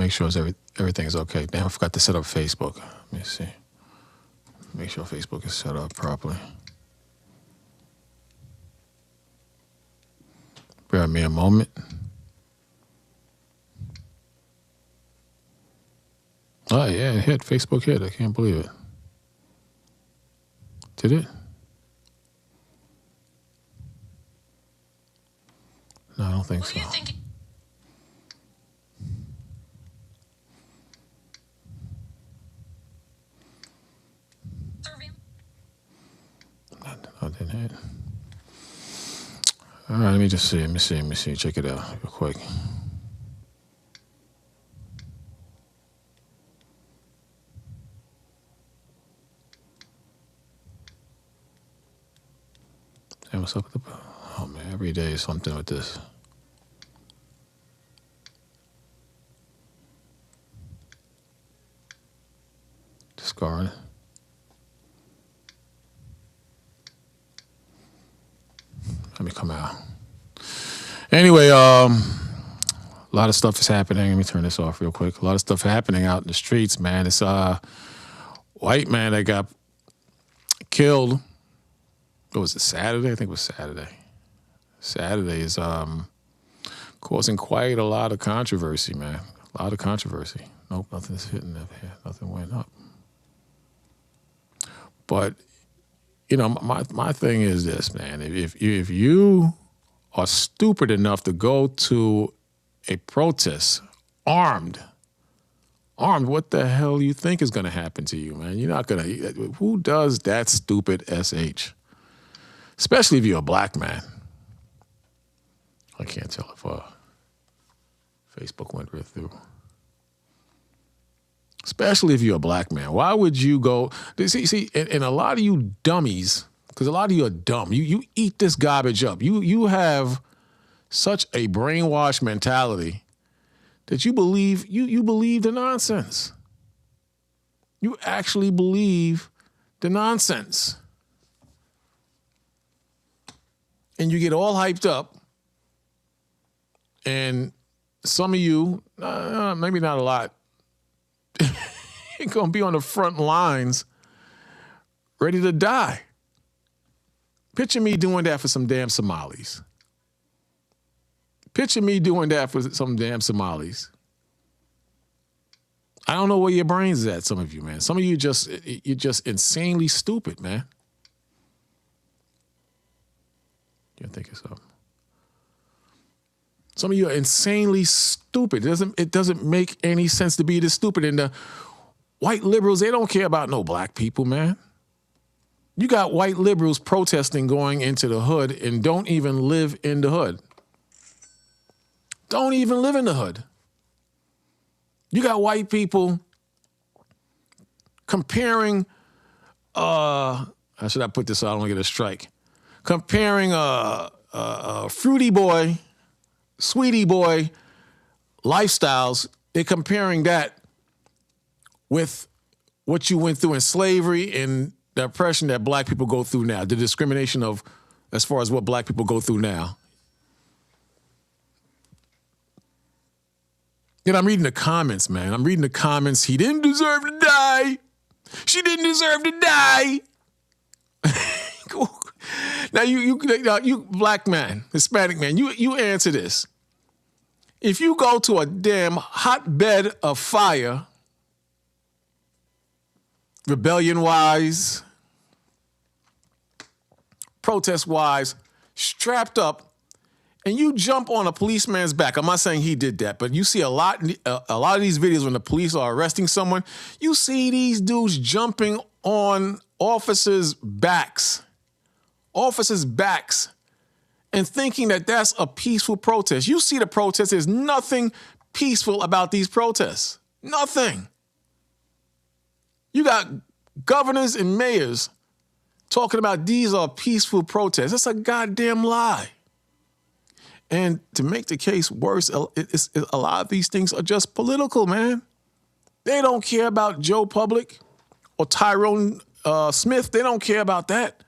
make sure everything's okay. Damn, I forgot to set up Facebook. Let me see. Make sure Facebook is set up properly. Bear me a moment. Oh, yeah, it hit. Facebook hit. I can't believe it. Did it? No, I don't think so. No, it didn't hit. All right, let me just see. Let me see. Check it out real quick. Hey, what's up with the... Oh, man, every day is something with this. Discard. Let me come out. Anyway, a lot of stuff is happening. Let me turn this off real quick. A lot of stuff happening out in the streets, man. It's a white man that got killed. What was it, Saturday? I think it was Saturday. Saturday is causing quite a lot of controversy, man. A lot of controversy. Nope, nothing's hitting up here. Nothing went up. But, you know, my thing is this, man. If you are stupid enough to go to a protest armed, what the hell you think is going to happen to you, man? You're not going to... Who does that stupid SH? Especially if you're a black man. I can't tell if Facebook went right through. Especially if you're a black man. Why would you go... See, and a lot of you dummies, because a lot of you are dumb. You eat this garbage up. You have such a brainwashed mentality that you believe the nonsense. You actually believe the nonsense. And you get all hyped up. And some of you, maybe not a lot, you're going to be on the front lines ready to die. Picture me doing that for some damn Somalis. Picture me doing that for some damn Somalis. I don't know where your brains is at, some of you, man. Some of you you're just insanely stupid, man. You think it's up. Some of you are insanely stupid. It doesn't make any sense to be this stupid. And the white liberals, they don't care about no black people, man. You got white liberals protesting going into the hood and don't even live in the hood. Don't even live in the hood. You got white people comparing, how should I put this so I don't get a strike? Comparing Fruity Boy, Sweetie Boy lifestyles, they're comparing that with what you went through in slavery and the oppression that black people go through now, the discrimination of as far as what black people go through now. And I'm reading the comments, man. I'm reading the comments. He didn't deserve to die. She didn't deserve to die. Now, you black man, Hispanic man, you answer this. If you go to a damn hotbed of fire, rebellion-wise, protest-wise, strapped up, and you jump on a policeman's back. I'm not saying he did that, but you see a lot of these videos when the police are arresting someone, you see these dudes jumping on officers' backs, and thinking that that's a peaceful protest. You see the protest, there's nothing peaceful about these protests. Nothing. You got governors and mayors talking about these are peaceful protests. That's a goddamn lie. And to make the case worse, a lot of these things are just political, man. They don't care about Joe Public or Tyrone Smith. They don't care about that.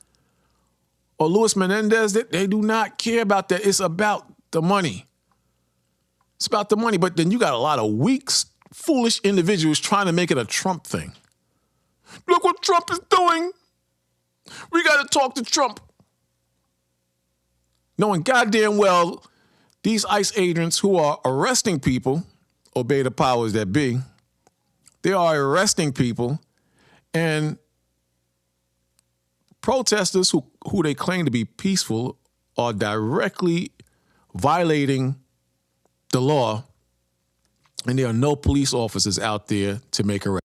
Or Luis Menendez. They do not care about that. It's about the money. It's about the money. But then you got a lot of weak foolish individuals trying to make it a Trump thing. Look what Trump is doing. We got to talk to Trump. Knowing goddamn well these ICE agents who are arresting people, obey the powers that be, they are arresting people, and protesters who they claim to be peaceful are directly violating the law, and there are no police officers out there to make arrests.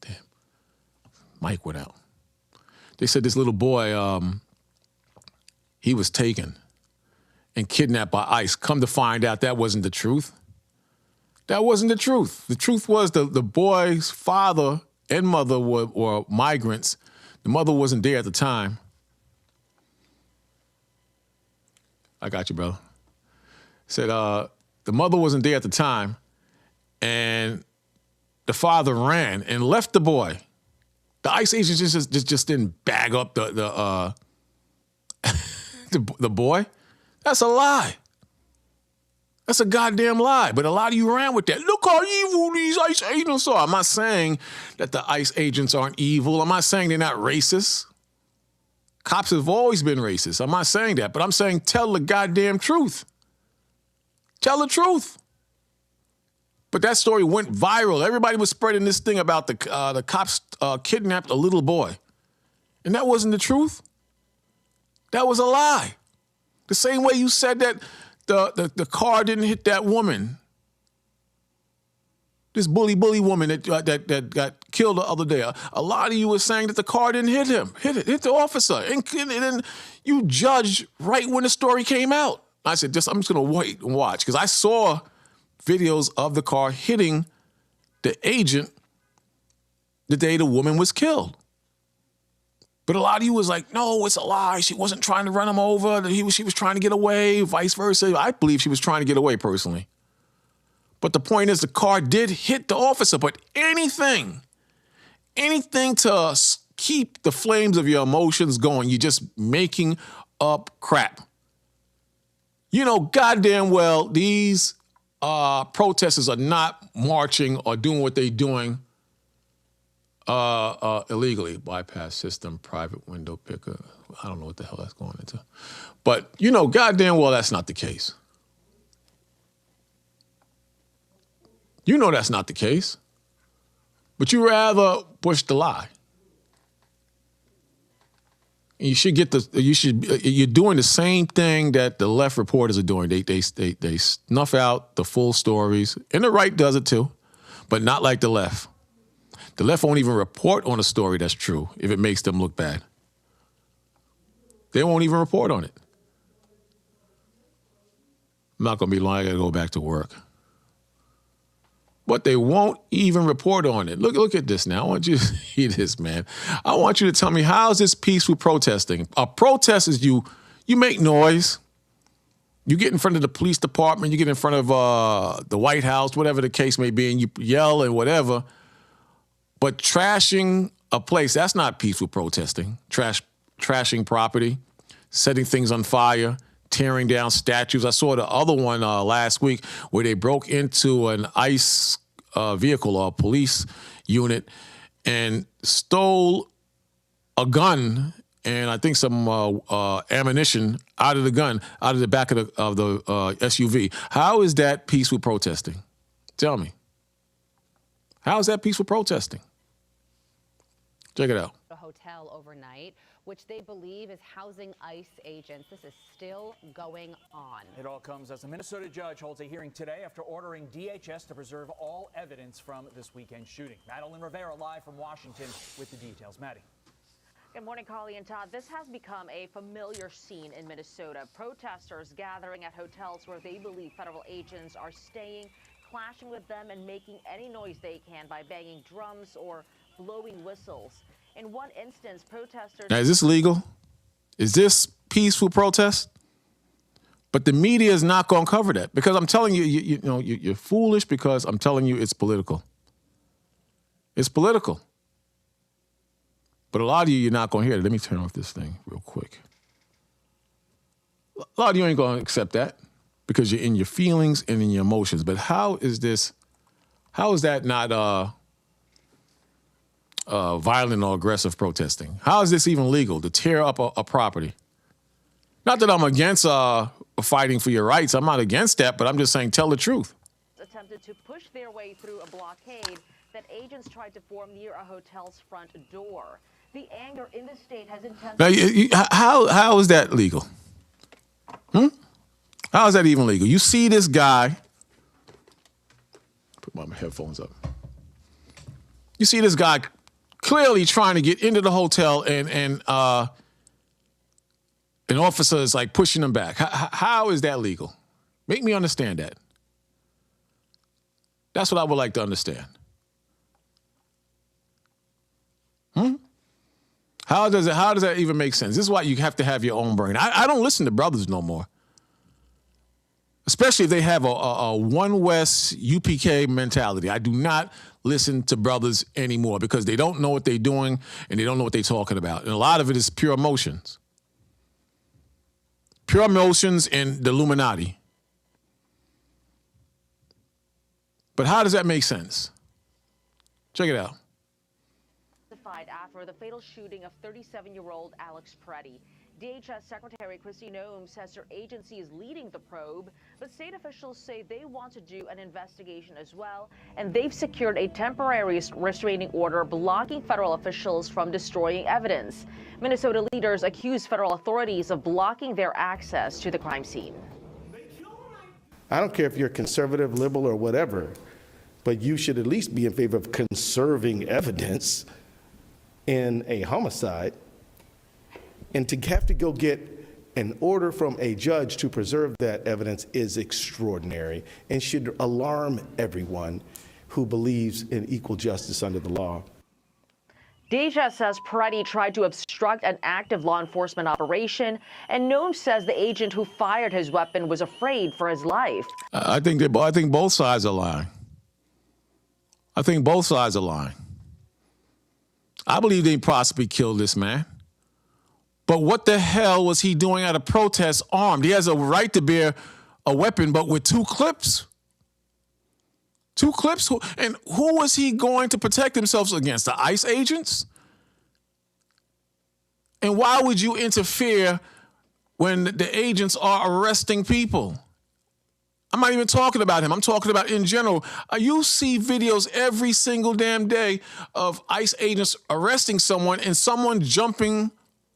Damn, Mike went out. They said this little boy, he was taken and kidnapped by ICE. Come to find out that wasn't the truth. That wasn't the truth. The truth was the boy's father and mother were migrants. The mother wasn't there at the time. I got you, brother. Said the mother wasn't there at the time, and the father ran and left the boy. The ICE agents just didn't bag up the boy. That's a lie. That's a goddamn lie. But a lot of you ran with that. Look how evil these ICE agents are. I'm not saying that the ICE agents aren't evil. I'm not saying they're not racist. Cops have always been racist. I'm not saying that. But I'm saying tell the goddamn truth. Tell the truth. But that story went viral. Everybody was spreading this thing about the cops kidnapped a little boy. And that wasn't the truth. That was a lie. The same way you said that the car didn't hit that woman. This bully woman that got killed the other day. A lot of you were saying that the car didn't hit him. Hit the officer. And then you judged right when the story came out. I said, I'm just going to wait and watch. Because I saw videos of the car hitting the agent the day the woman was killed. But a lot of you was like, no, it's a lie. She wasn't trying to run him over. She was trying to get away, vice versa. I believe she was trying to get away personally. But the point is the car did hit the officer. But anything to keep the flames of your emotions going, you're just making up crap. You know goddamn well these protesters are not marching or doing what they're doing illegally. Bypass system, private window picker. I don't know what the hell that's going into. But you know goddamn well that's not the case. You know that's not the case. But you rather push the lie. You should you're doing the same thing that the left reporters are doing. They snuff out the full stories, and the right does it too, but not like the left. The left won't even report on a story that's true if it makes them look bad. They won't even report on it. I'm not gonna be long, I gotta go back to work. But they won't even report on it. Look at this now. I want you to see this, man. I want you to tell me, how is this peaceful protesting? A protest is you make noise. You get in front of the police department. You get in front of the White House, whatever the case may be, and you yell and whatever. But trashing a place, that's not peaceful protesting. Trashing property, setting things on fire, tearing down statues. I saw the other one last week where they broke into an ICE vehicle or a police unit and stole a gun and I think some ammunition out of the gun, out of the back of the SUV. How is that peaceful protesting? Tell me. How is that peaceful protesting? Check it out. A hotel overnight, which they believe is housing ICE agents. This is still going on. It all comes as a Minnesota judge holds a hearing today after ordering DHS to preserve all evidence from this weekend shooting. Madeline Rivera live from Washington with the details. Maddie. Good morning, Carly and Todd. This has become a familiar scene in Minnesota. Protesters gathering at hotels where they believe federal agents are staying, clashing with them and making any noise they can by banging drums or blowing whistles. In one instance, protesters... Now, is this legal? Is this peaceful protest? But the media is not going to cover that because I'm telling you, you're foolish because I'm telling you it's political. It's political. But a lot of you're not going to hear it. Let me turn off this thing real quick. A lot of you ain't going to accept that because you're in your feelings and in your emotions. But how is that not violent or aggressive protesting? How is this even legal to tear up a property? Not that I'm against fighting for your rights. I'm not against that, but I'm just saying tell the truth. Attempted to push their way through a blockade that agents tried to form near a hotel's front door. The anger in the state has intensified. Now, how is that legal? How is that even legal? You see this guy. Put my headphones up. You see this guy clearly trying to get into the hotel, and an officer is like pushing him back. How is that legal? Make me understand that. That's what I would like to understand. How does that even make sense? This is why you have to have your own brain. I don't listen to brothers no more. Especially if they have a One West UPK mentality. I do not listen to brothers anymore because they don't know what they're doing and they don't know what they're talking about. And a lot of it is pure emotions. Pure emotions and the Illuminati. But how does that make sense? Check it out. After the fatal shooting of 37-year-old Alex Preddy. DHS Secretary Kristi Noem says her agency is leading the probe, but state officials say they want to do an investigation as well, and they've secured a temporary restraining order blocking federal officials from destroying evidence. Minnesota leaders accuse federal authorities of blocking their access to the crime scene. I don't care if you're conservative, liberal, or whatever, but you should at least be in favor of conserving evidence in a homicide, and to have to go get an order from a judge to preserve that evidence is extraordinary and should alarm everyone who believes in equal justice under the law. DHS says Preddy tried to obstruct an active law enforcement operation, and Noem says the agent who fired his weapon was afraid for his life. I think both sides are lying. I think both sides are lying. I believe they possibly killed this man. But what the hell was he doing at a protest armed? He has a right to bear a weapon, but with two clips. Two clips? And who was he going to protect himself against? The ICE agents? And why would you interfere when the agents are arresting people? I'm not even talking about him. I'm talking about in general. You see videos every single damn day of ICE agents arresting someone and someone jumping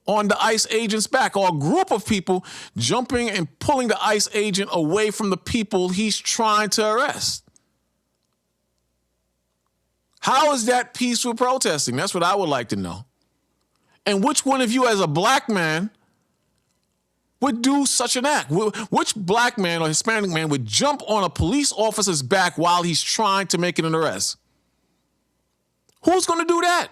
on the ICE agent's back, or a group of people jumping and pulling the ICE agent away from the people he's trying to arrest. How is that peaceful protesting? That's what I would like to know. And which one of you as a black man would do such an act? Which black man or Hispanic man would jump on a police officer's back while he's trying to make an arrest? Who's going to do that?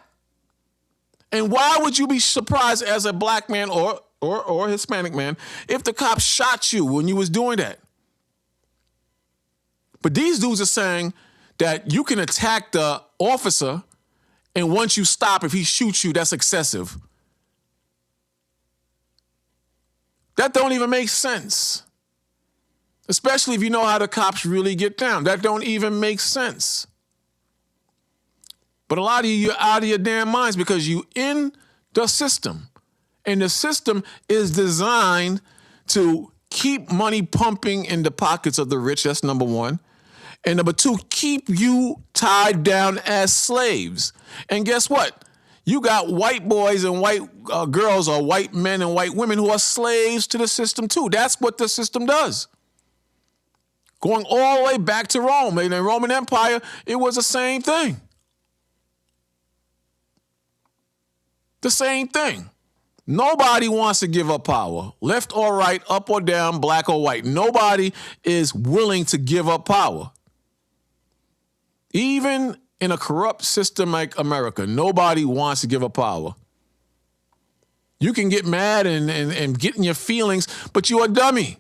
And why would you be surprised as a black man or Hispanic man if the cop shot you when you was doing that? But these dudes are saying that you can attack the officer, and once you stop, if he shoots you, that's excessive. That don't even make sense. Especially if you know how the cops really get down. That don't even make sense. But a lot of you're out of your damn minds because you in the system. And the system is designed to keep money pumping in the pockets of the rich. That's number one. And number two, keep you tied down as slaves. And guess what? You got white boys and white girls, or white men and white women who are slaves to the system too. That's what the system does. Going all the way back to Rome. In the Roman Empire, it was the same thing. The same thing. Nobody wants to give up power, left or right, up or down, black or white. Nobody is willing to give up power. Even in a corrupt system like America, nobody wants to give up power. You can get mad and get in your feelings, but you're a dummy.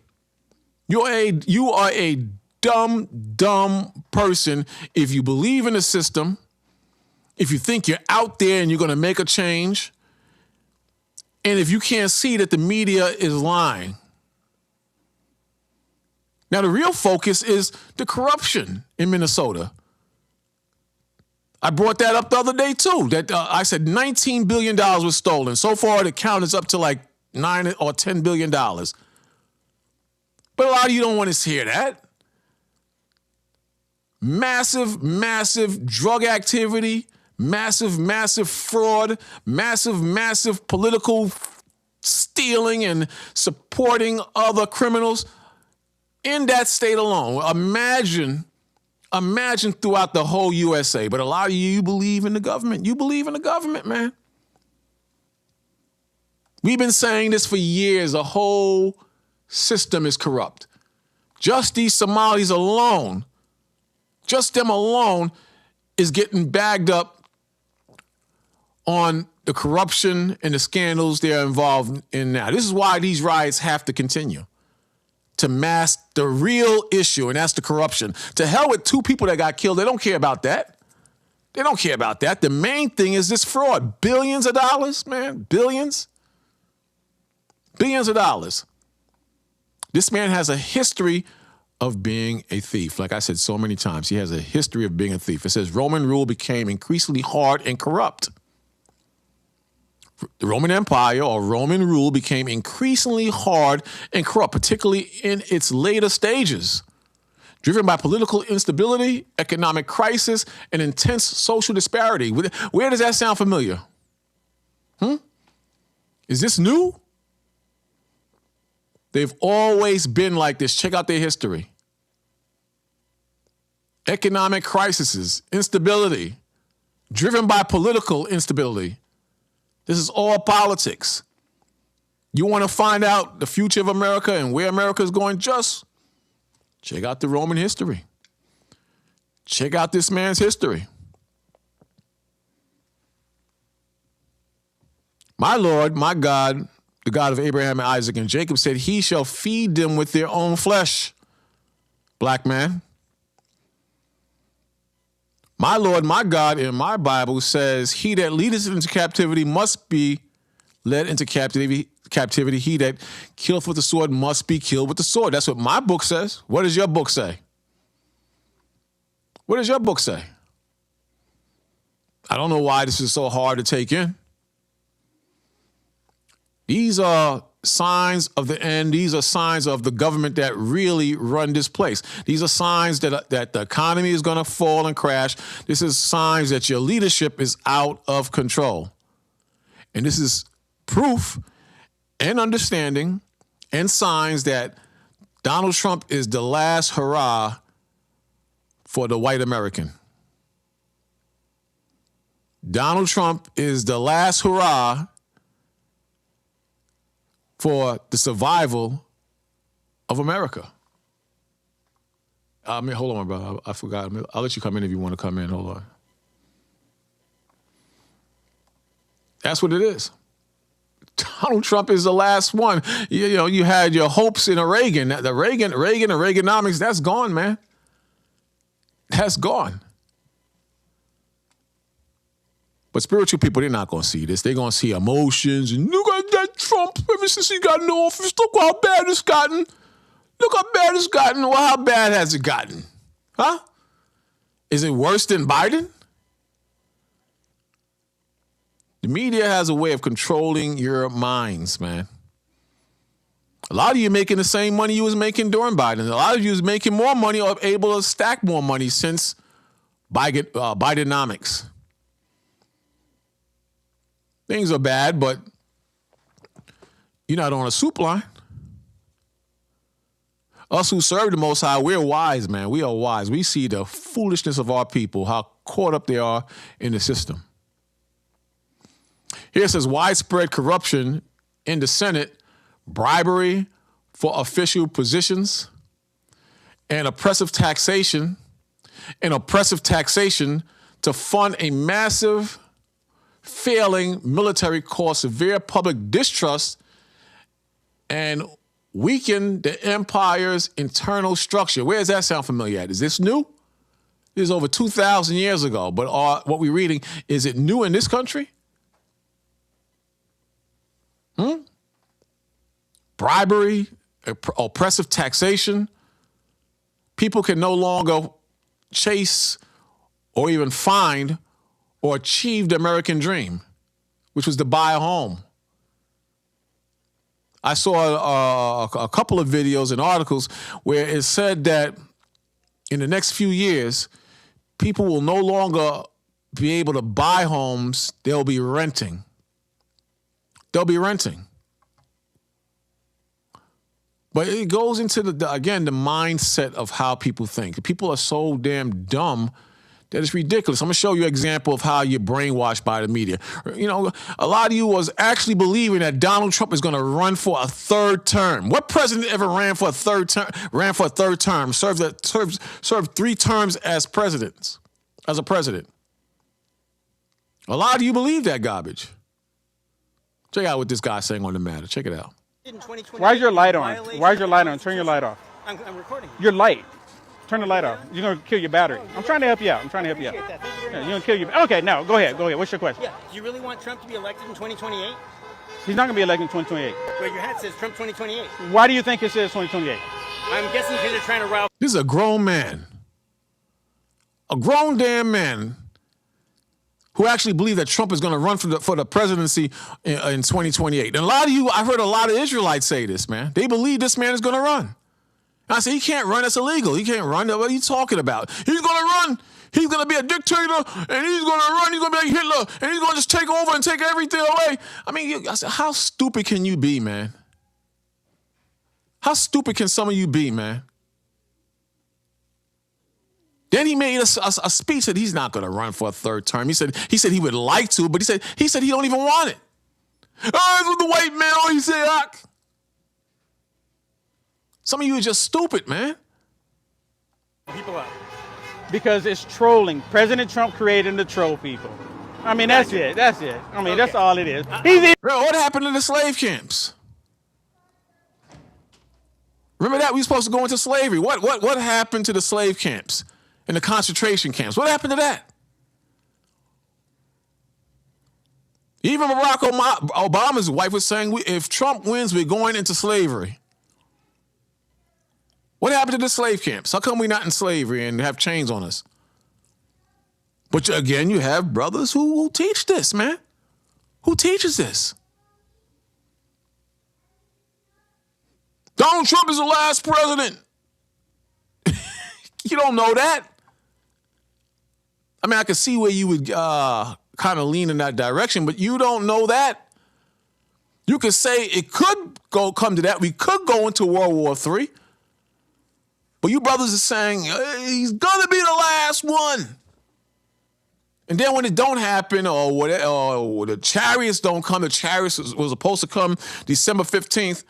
You are a dumb person if you believe in the system, if you think you're out there and you're going to make a change, and if you can't see that the media is lying. Now, the real focus is the corruption in Minnesota. I brought that up the other day, too. That I said $19 billion was stolen. So far, the count is up to like $9 or $10 billion. But a lot of you don't want to hear that. Massive drug activity, massive fraud, massive political stealing and supporting other criminals in that state alone. Imagine throughout the whole USA. But a lot of you believe in the government. You believe in the government, man. We've been saying this for years. The whole system is corrupt. Just these Somalis alone, just them alone is getting bagged up on the corruption and the scandals they're involved in now. This is why these riots have to continue, to mask the real issue, and that's the corruption. To hell with 2 people that got killed. They don't care about that. They don't care about that. The main thing is this fraud. Billions of dollars, man. Billions of dollars. This man has a history of being a thief. Like I said so many times, he has a history of being a thief. It says Roman rule became increasingly hard and corrupt. The Roman Empire or Roman rule became increasingly hard and corrupt, particularly in its later stages, driven by political instability, economic crisis, and intense social disparity. Where does that sound familiar? Is this new? They've always been like this. Check out their history. Economic crises, instability, driven by political instability. This is all politics. You want to find out the future of America and where America is going? Just check out the Roman history. Check out this man's history. My Lord, my God, the God of Abraham and Isaac and Jacob said, he shall feed them with their own flesh. Black man. My Lord, my God, in my Bible says, he that leadeth into captivity must be led into captivity. He that killeth with the sword must be killed with the sword. That's what my book says. What does your book say? What does your book say? I don't know why this is so hard to take in. These are signs of the end. These are signs of the government that really run this place. These are signs that the economy is going to fall and crash. This is signs that your leadership is out of control. And this is proof and understanding and signs that Donald Trump is the last hurrah for the white American. Donald Trump is the last hurrah for the survival of America. Hold on, bro. I forgot. I'll let you come in if you want to come in. Hold on. That's what it is. Donald Trump is the last one. You know, you had your hopes in a Reagan. The Reagan and Reaganomics, that's gone, man. That's gone. But spiritual people, they're not going to see this. They're going to see emotions and look at that Trump ever since he got in office. Look how bad it's gotten. Look how bad it's gotten. Well, how bad has it gotten? Huh? Is it worse than Biden? The media has a way of controlling your minds, man. A lot of you making the same money you was making during Biden. A lot of you is making more money or able to stack more money since Bidenomics. Things are bad, but you're not on a soup line. Us who serve the Most High, we're wise, man. We are wise. We see the foolishness of our people, how caught up they are in the system. Here it says widespread corruption in the Senate, bribery for official positions, and oppressive taxation to fund a massive failing military cause severe public distrust and weaken the empire's internal structure. Where does that sound familiar at? Is this new? This is over 2,000 years ago, but what we're reading, is it new in this country? Bribery, oppressive taxation. People can no longer chase or even find or achieve the American dream, which was to buy a home. I saw a couple of videos and articles where it said that in the next few years, people will no longer be able to buy homes. They'll be renting. They'll be renting. But it goes into, the mindset of how people think. People are so damn dumb that it's ridiculous. I'm going to show you an example of how you're brainwashed by the media. You know, a lot of you was actually believing that Donald Trump is going to run for a third term. What president ever ran for a third term, served 3 terms as a president? A lot of you believe that garbage. Check out what this guy's saying on the matter. Check it out. Why is your light on? Why is your light on? Turn your light off. I'm recording. Your light. Turn the light off. You're going to kill your battery. I'm trying to help you out. Yeah, you're going to kill your battery. Okay, now, go ahead. What's your question? Yeah. Do you really want Trump to be elected in 2028? He's not going to be elected in 2028. Well, your hat says Trump 2028. Why do you think it says 2028? I'm guessing because they're trying to rile. This is a grown man. A grown damn man who actually believe that Trump is going to run for the presidency in 2028. And a lot of you, I've heard a lot of Israelites say this, man. They believe this man is going to run. And I say, he can't run. That's illegal. He can't run. What are you talking about? He's going to run. He's going to be a dictator, and he's going to run. He's going to be like Hitler, and he's going to just take over and take everything away. I mean, I said, how stupid can you be, man? How stupid can some of you be, man? Then he made a speech that he's not going to run for a third term. He said he would like to, but he said he don't even want it. Oh, that's what the white man always say. Some of you are just stupid, man. People up. Because it's trolling. President Trump created the troll people. I mean, that's it. I mean, that's all it is. What happened to the slave camps? Remember that? We were supposed to go into slavery. What happened to the slave camps and the concentration camps? What happened to that? Even Barack Obama's wife was saying, if Trump wins, we're going into slavery. What happened to the slave camps? How come we're not in slavery and have chains on us? But again, you have brothers who teach this, man. Who teaches this? Donald Trump is the last president. You don't know that. I mean, I could see where you would kind of lean in that direction, but you don't know that. You could say it could come to that. We could go into World War III. But you brothers are saying he's going to be the last one. And then when it don't happen or the chariots don't come, the chariots was supposed to come December 15th,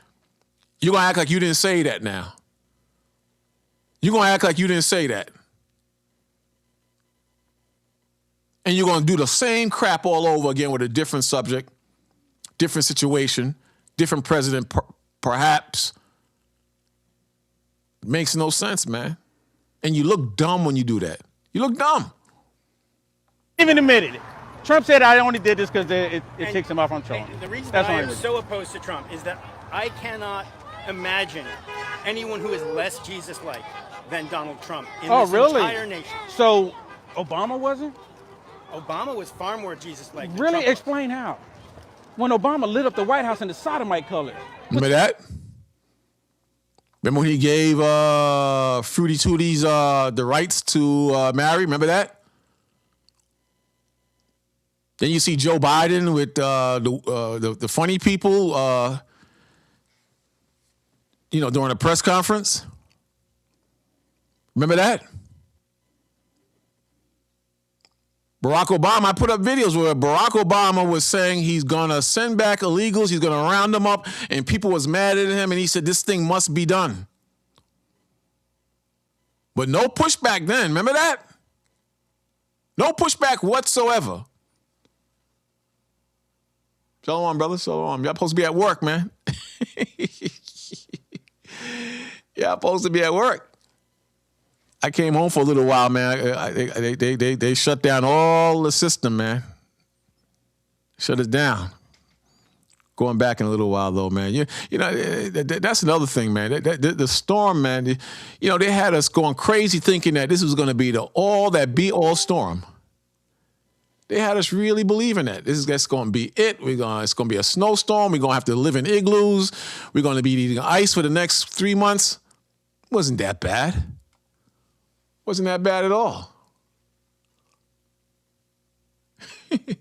you're going to act like you didn't say that now. You're going to act like you didn't say that. And you're going to do the same crap all over again with a different subject, different situation, different president, perhaps. It makes no sense, man. And you look dumb when you do that. You look dumb. Even admitted it. Trump said I only did this because it takes him off on trolling. The reason that I am so opposed to Trump is that I cannot imagine anyone who is less Jesus-like than Donald Trump in this entire nation. So Obama wasn't? Obama was far more Jesus-like. than Really? Trump was. Explain how. When Obama lit up the White House in the sodomite color. Remember that? Remember when he gave Fruity Tooties the rights to marry? Remember that? Then you see Joe Biden with the funny people, during a press conference. Remember that? Barack Obama, I put up videos where Barack Obama was saying he's going to send back illegals, he's going to round them up, and people was mad at him, and he said this thing must be done. But no pushback then, remember that? No pushback whatsoever. Shalom, brother, shalom. Y'all supposed to be at work, man. Y'all supposed to be at work. I came home for a little while, man. They shut down all the system, man. Shut it down. Going back in a little while, though, man. That's another thing, man. The storm, man. They had us going crazy thinking that this was going to be the all storm. They had us really believing that that's going to be it. It's going to be a snowstorm. We're going to have to live in igloos. We're going to be eating ice for the next 3 months. Wasn't that bad. Wasn't that bad at all.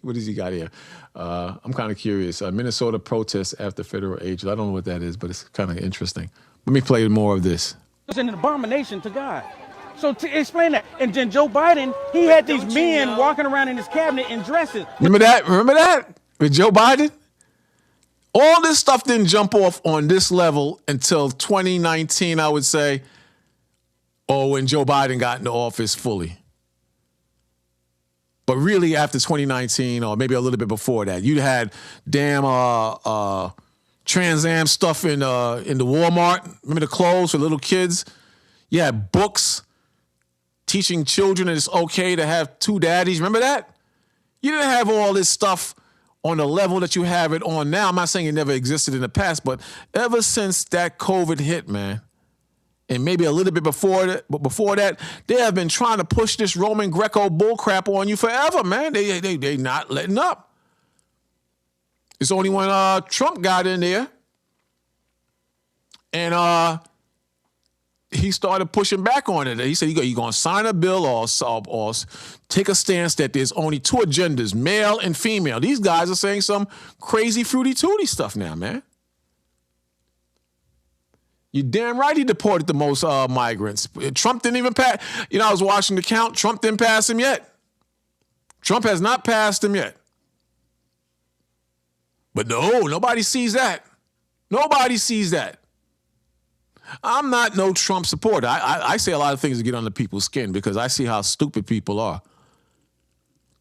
What does he got here? I'm kind of curious. Minnesota protests after federal agents. I don't know what that is, but it's kind of interesting. Let me play more of this. It's an abomination to God. So to explain that. And then Joe Biden, he had these men walking around in his cabinet in dresses. Remember that? With Joe Biden? All this stuff didn't jump off on this level until 2019, I would say. Or when Joe Biden got into office fully. But really after 2019, or maybe a little bit before that, you had damn Trans Am stuff in the Walmart. Remember the clothes for little kids? You had books teaching children that it's okay to have two daddies. Remember that? You didn't have all this stuff on the level that you have it on now. I'm not saying it never existed in the past, but ever since that COVID hit, man, and maybe a little bit before that, they have been trying to push this Roman Greco bullcrap on you forever, man. They not letting up. It's only when Trump got in there and he started pushing back on it. He said, you're going to sign a bill or take a stance that there's only two agendas, male and female. These guys are saying some crazy fruity tooty stuff now, man. You're damn right he deported the most migrants. Trump didn't even pass. I was watching the count. Trump didn't pass him yet. Trump has not passed him yet. But no, nobody sees that. Nobody sees that. I'm not no Trump supporter. I say a lot of things to get under people's skin because I see how stupid people are.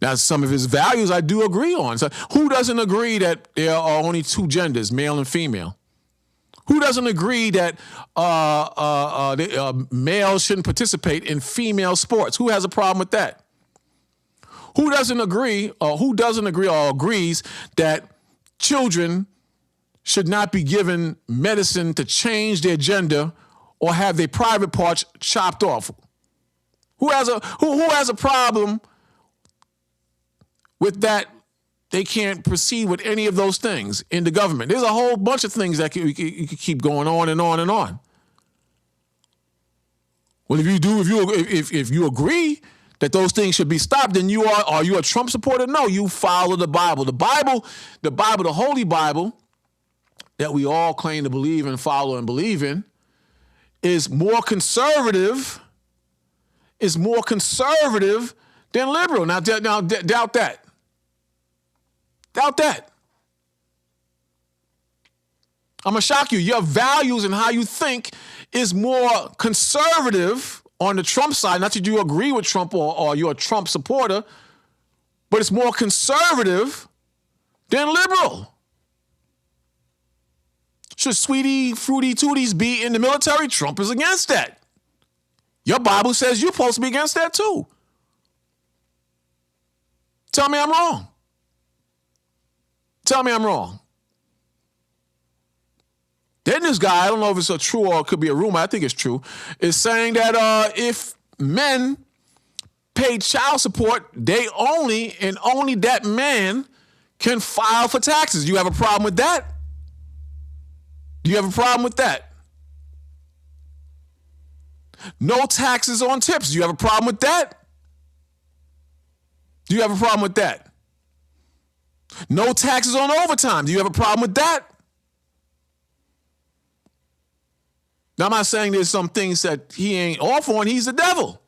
Now, some of his values I do agree on. So who doesn't agree that there are only two genders, male and female? Who doesn't agree that males shouldn't participate in female sports? Who has a problem with that? Who doesn't agree or agrees that children should not be given medicine to change their gender or have their private parts chopped off? Who has a problem with that? They can't proceed with any of those things in the government. There's a whole bunch of things that you could keep going on and on and on. Well, if you agree that those things should be stopped, then are you a Trump supporter? No, you follow the Bible. The Holy Bible that we all claim to believe and follow and believe in is more conservative than liberal. Now doubt that. Doubt that. I'm going to shock you. Your values and how you think is more conservative on the Trump side. Not that you agree with Trump or you're a Trump supporter, but it's more conservative than liberal. Should sweetie, fruity tooties be in the military? Trump is against that. Your Bible says you're supposed to be against that too. Tell me I'm wrong. Tell me I'm wrong. Then this guy, I don't know if it's true or it could be a rumor, I think it's true, is saying that if men pay child support, they only that man can file for taxes. Do you have a problem with that? Do you have a problem with that? No taxes on tips. Do you have a problem with that? Do you have a problem with that? No taxes on overtime. Do you have a problem with that? Now, I'm not saying there's some things that he ain't off on. He's the devil.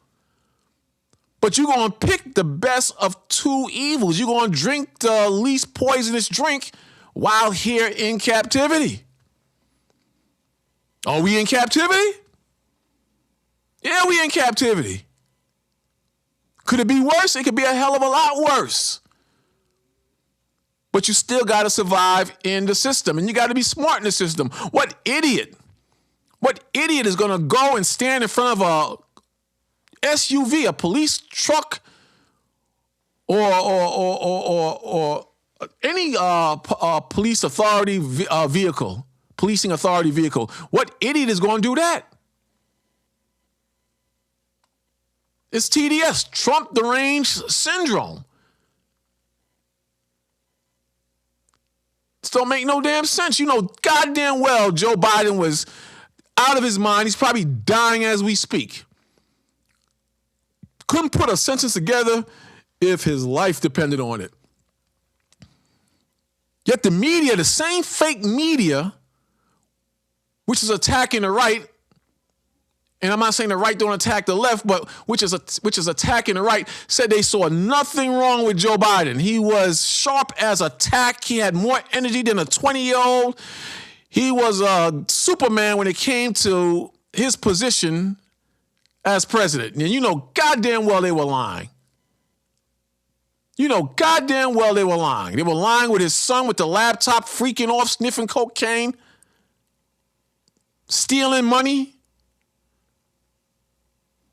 But you're going to pick the best of two evils. You're going to drink the least poisonous drink while here in captivity. Are we in captivity? Yeah, we in captivity. Could it be worse? It could be a hell of a lot worse. But you still got to survive in the system, and you got to be smart in the system. What idiot is going to go and stand in front of a SUV, a police truck, or any police authority vehicle, policing authority vehicle? What idiot is going to do that? It's TDS, Trump deranged syndrome. This don't make no damn sense. You know goddamn well Joe Biden was out of his mind. He's probably dying as we speak. Couldn't put a sentence together if his life depended on it. Yet the media, the same fake media, which is attacking the right, and I'm not saying the right don't attack the left, but which is attacking the right, said they saw nothing wrong with Joe Biden. He was sharp as a tack. He had more energy than a 20-year-old. He was a Superman when it came to his position as president. And you know goddamn well they were lying. You know goddamn well they were lying. They were lying with his son with the laptop, freaking off, sniffing cocaine, stealing money.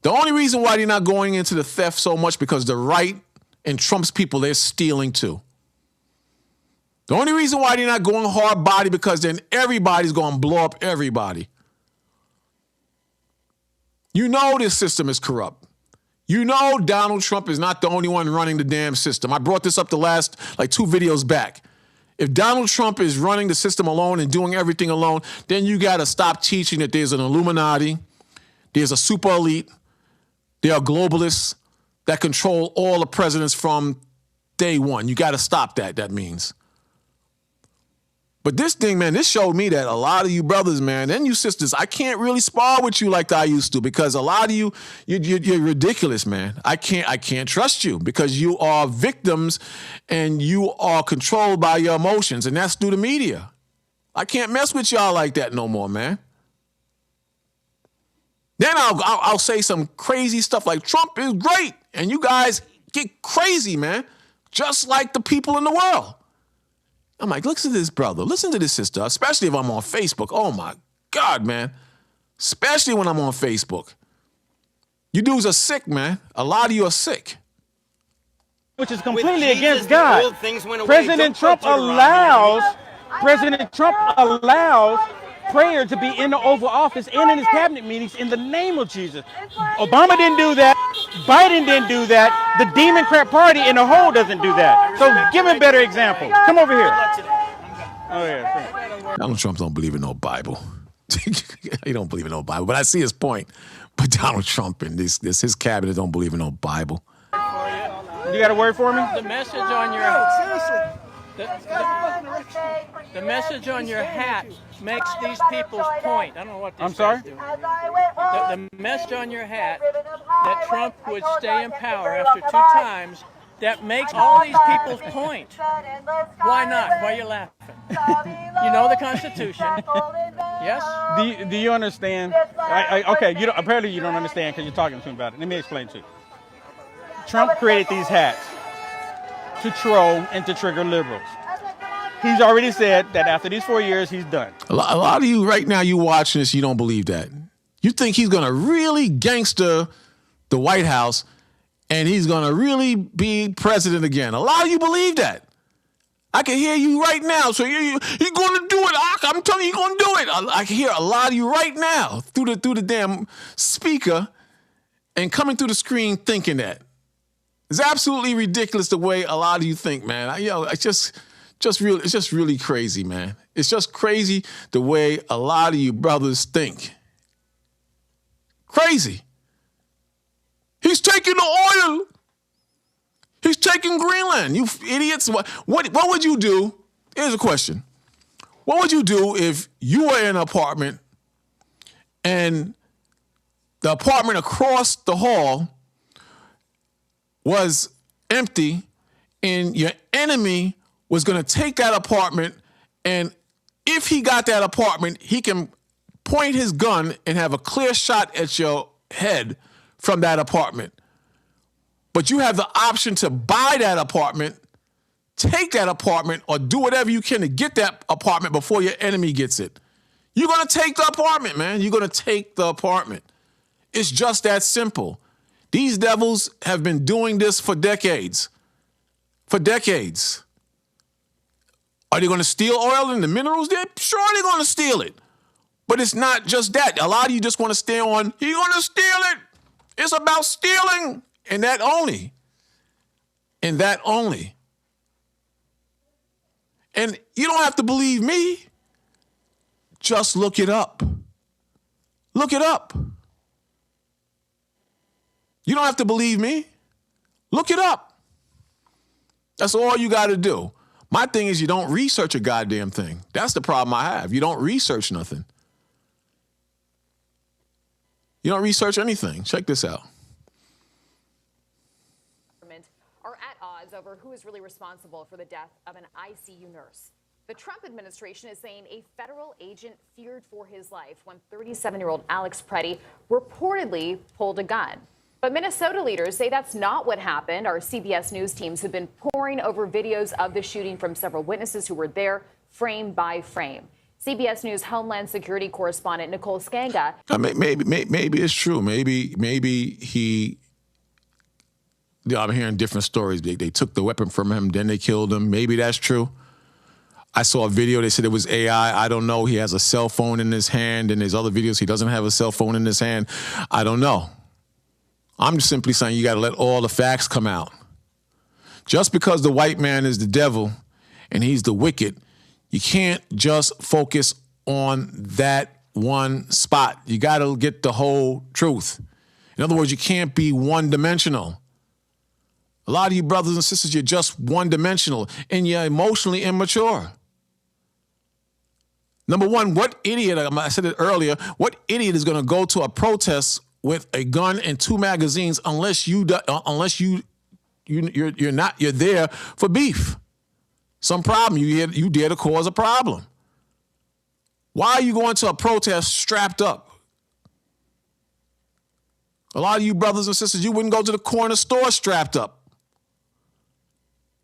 The only reason why they're not going into the theft so much because the right and Trump's people, they're stealing too. The only reason why they're not going hard body because then everybody's going to blow up everybody. You know this system is corrupt. You know Donald Trump is not the only one running the damn system. I brought this up the last 2 videos back. If Donald Trump is running the system alone and doing everything alone, then you got to stop teaching that there's an Illuminati, there's a super elite, there are globalists that control all the presidents from day one. You got to stop that means. But this thing, man, this showed me that a lot of you brothers, man, and you sisters, I can't really spar with you like I used to because a lot of you're ridiculous, man. I can't trust you because you are victims and you are controlled by your emotions, and that's through the media. I can't mess with y'all like that no more, man. Then I'll say some crazy stuff like Trump is great, and you guys get crazy, man, just like the people in the world. I'm like, listen to this brother, listen to this sister, especially if I'm on Facebook. Oh, my God, man, especially when I'm on Facebook. You dudes are sick, man. A lot of you are sick. Which is completely against God. President Trump allows prayer to be in the Oval Office and in his cabinet meetings in the name of Jesus. Obama didn't do that. Biden didn't do that. The Democrat Party in the whole doesn't do that. So give him a better example. Come over here. Oh, yeah. Donald Trump don't believe in no Bible. He don't believe in no Bible. But I see his point. But Donald Trump and his cabinet don't believe in no Bible. You got a word for me? The message on your the message on your hat makes these people's point. I don't know what this I'm sorry? The message on your hat that Trump would stay in power after 2 times, that makes all these people's point. Why not? Why are you laughing? You know the Constitution. Yes? Do you understand? Okay, apparently you don't understand because you're talking to me about it. Let me explain to you. Trump created these hats to troll and to trigger liberals. He's already said that after these 4 years, he's done. A lot of you right now, you watching this, you don't believe that. You think he's going to really gangster the White House and he's going to really be president again. A lot of you believe that. I can hear you right now. So you're going to do it. I'm telling you, you're going to do it. I can hear a lot of you right now through the damn speaker and coming through the screen thinking that. It's absolutely ridiculous the way a lot of you think, man. It's just really crazy, man. It's just crazy the way a lot of you brothers think. Crazy. He's taking the oil. He's taking Greenland. You idiots. What would you do? Here's a question. What would you do if you were in an apartment and the apartment across the hall was empty and your enemy was going to take that apartment, and if he got that apartment, he can point his gun and have a clear shot at your head from that apartment. But you have the option to buy that apartment, take that apartment, or do whatever you can to get that apartment before your enemy gets it. You're going to take the apartment, man. You're going to take the apartment. It's just that simple. These devils have been doing this for decades. For decades. Are they going to steal oil and the minerals there? Sure, they're going to steal it. But it's not just that. A lot of you just want to stay on, you're going to steal it. It's about stealing. And that only. And that only. And you don't have to believe me. Just look it up. Look it up. You don't have to believe me. Look it up. That's all you got to do. My thing is you don't research a goddamn thing. That's the problem I have. You don't research nothing. You don't research anything. Check this out. Are at odds over who is really responsible for the death of an ICU nurse. The Trump administration is saying a federal agent feared for his life when 37-year-old Alex Preddy reportedly pulled a gun. But Minnesota leaders say that's not what happened. Our CBS News teams have been poring over videos of the shooting from several witnesses who were there, frame by frame. CBS News Homeland Security correspondent Nicole Skanga. Maybe it's true. Maybe he. I'm hearing different stories. They took the weapon from him, then they killed him. Maybe that's true. I saw a video. They said it was AI. I don't know. He has a cell phone in his hand, and there's other videos he doesn't have a cell phone in his hand. I don't know. I'm just simply saying you got to let all the facts come out. Just because the white man is the devil and he's the wicked, you can't just focus on that one spot. You got to get the whole truth. In other words, you can't be one-dimensional. A lot of you brothers and sisters, you're just one-dimensional and you're emotionally immature. Number one, what idiot, I said it earlier, what idiot is going to go to a protest with a gun and 2 magazines unless you're there for beef? Some problem. You dare to cause a problem. Why are you going to a protest strapped up? A lot of you brothers and sisters, you wouldn't go to the corner store strapped up.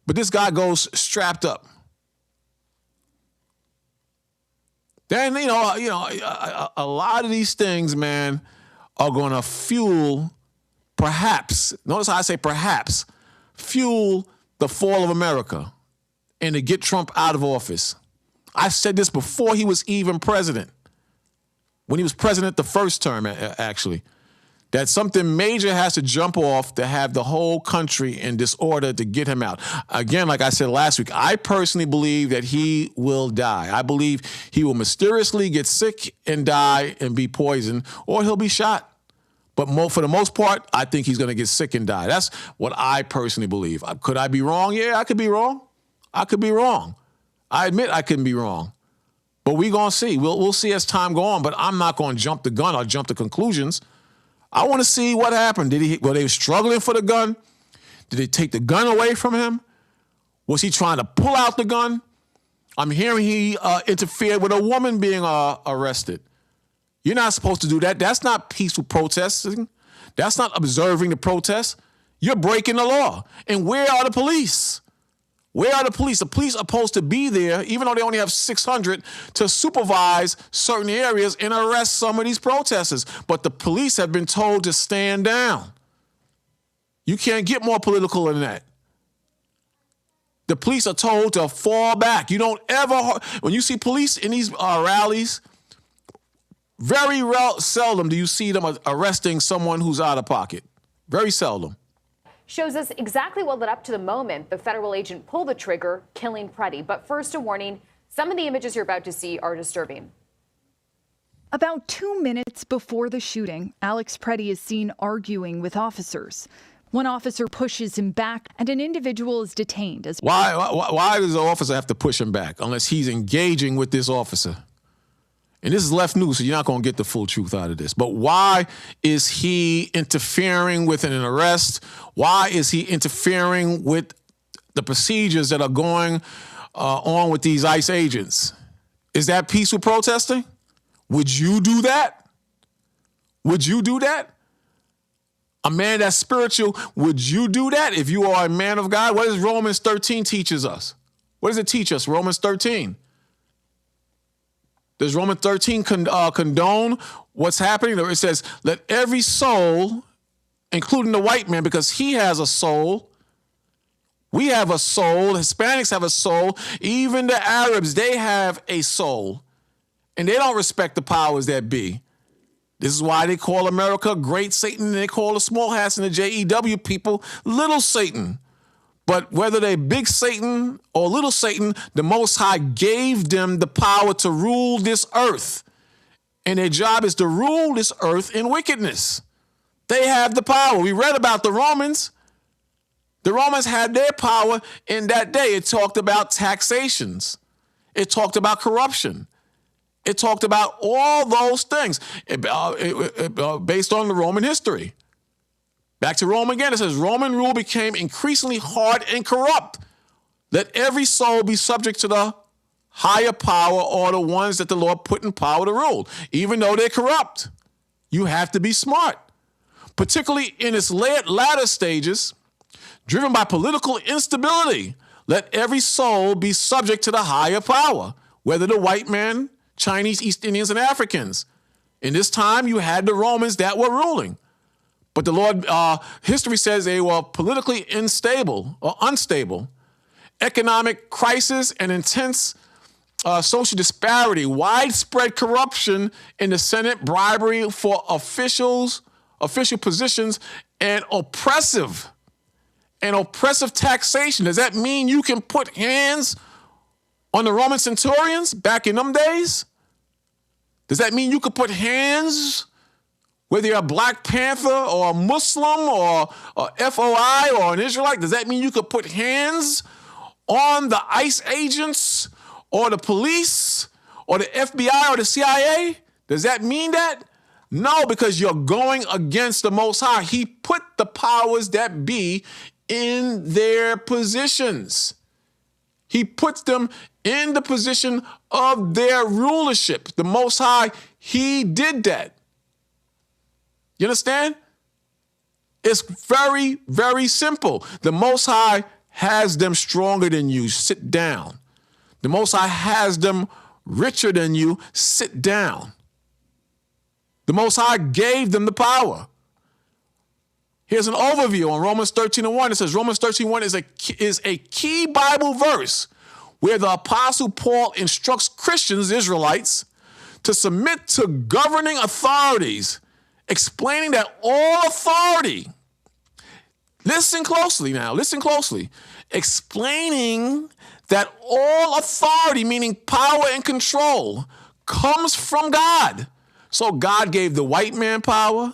But this guy goes strapped up. Then, a lot of these things, man, are going to fuel, perhaps, notice how I say perhaps, fuel the fall of America and to get Trump out of office. I said this before he was even president. When he was president the first term, actually. That something major has to jump off to have the whole country in disorder to get him out. Again, like I said last week, I personally believe that he will die. I believe he will mysteriously get sick and die and be poisoned, or he'll be shot. But for the most part, I think he's going to get sick and die. That's what I personally believe. Could I be wrong? Yeah, I could be wrong. I could be wrong. I admit I couldn't be wrong. But we're going to see. We'll see as time goes on, but I'm not going to jump the gun or jump to conclusions. I want to see what happened. Were they struggling for the gun? Did they take the gun away from him? Was he trying to pull out the gun? I'm hearing he interfered with a woman being arrested. You're not supposed to do that. That's not peaceful protesting. That's not observing the protest. You're breaking the law. And where are the police? Where are the police? The police are supposed to be there, even though they only have 600, to supervise certain areas and arrest some of these protesters. But the police have been told to stand down. You can't get more political than that. The police are told to fall back. You don't ever, when you see police in these rallies, very seldom do you see them arresting someone who's out of pocket. Very seldom. shows us exactly what led up to the moment the federal agent pulled the trigger, killing Preddy. But first, a warning, some of the images you're about to see are disturbing. About 2 minutes before the shooting, Alex Preddy is seen arguing with officers. One officer pushes him back, and an individual is detained. Why does the officer have to push him back unless he's engaging with this officer? And this is left news, so you're not going to get the full truth out of this. But why is he interfering with an arrest? Why is he interfering with the procedures that are going on with these ICE agents? Is that peaceful protesting? Would you do that? Would you do that? A man that's spiritual, would you do that if you are a man of God? What does Romans 13 teaches us? What does it teach us, Romans 13? Does Romans 13 condone what's happening? It says, let every soul, including the white man, because he has a soul. We have a soul. Hispanics have a soul. Even the Arabs, they have a soul. And they don't respect the powers that be. This is why they call America great Satan, and they call the small hats and the JEW people little Satan. But whether they big Satan or little Satan, the Most High gave them the power to rule this earth. And their job is to rule this earth in wickedness. They have the power. We read about the Romans. The Romans had their power in that day. It talked about taxations. It talked about corruption. It talked about all those things based on the Roman history. Back to Rome again, it says, Roman rule became increasingly hard and corrupt. Let every soul be subject to the higher power or the ones that the Lord put in power to rule, even though they're corrupt. You have to be smart, particularly in its latter stages, driven by political instability. Let every soul be subject to the higher power, whether the white man, Chinese, East Indians, and Africans. In this time, you had the Romans that were ruling. But the Lord, history says they were politically unstable. Economic crisis and intense social disparity, widespread corruption in the Senate, bribery for official positions, and oppressive taxation. Does that mean you can put hands on the Roman centurions back in them days? Does that mean you could put hands, whether you're a Black Panther or a Muslim or FOI or an Israelite? Does that mean you could put hands on the ICE agents or the police or the FBI or the CIA? Does that mean that? No, because you're going against the Most High. He put the powers that be in their positions. He puts them in the position of their rulership. The Most High, he did that. You understand? It's very, very simple. The Most High has them stronger than you. Sit down. The Most High has them richer than you. Sit down. The Most High gave them the power. Here's an overview on Romans 13:1. It says Romans 13:1 is a key Bible verse where the Apostle Paul instructs Christians, Israelites, to submit to governing authorities, explaining that all authority, listen closely, explaining that all authority, meaning power and control, comes from God. So God gave the white man power.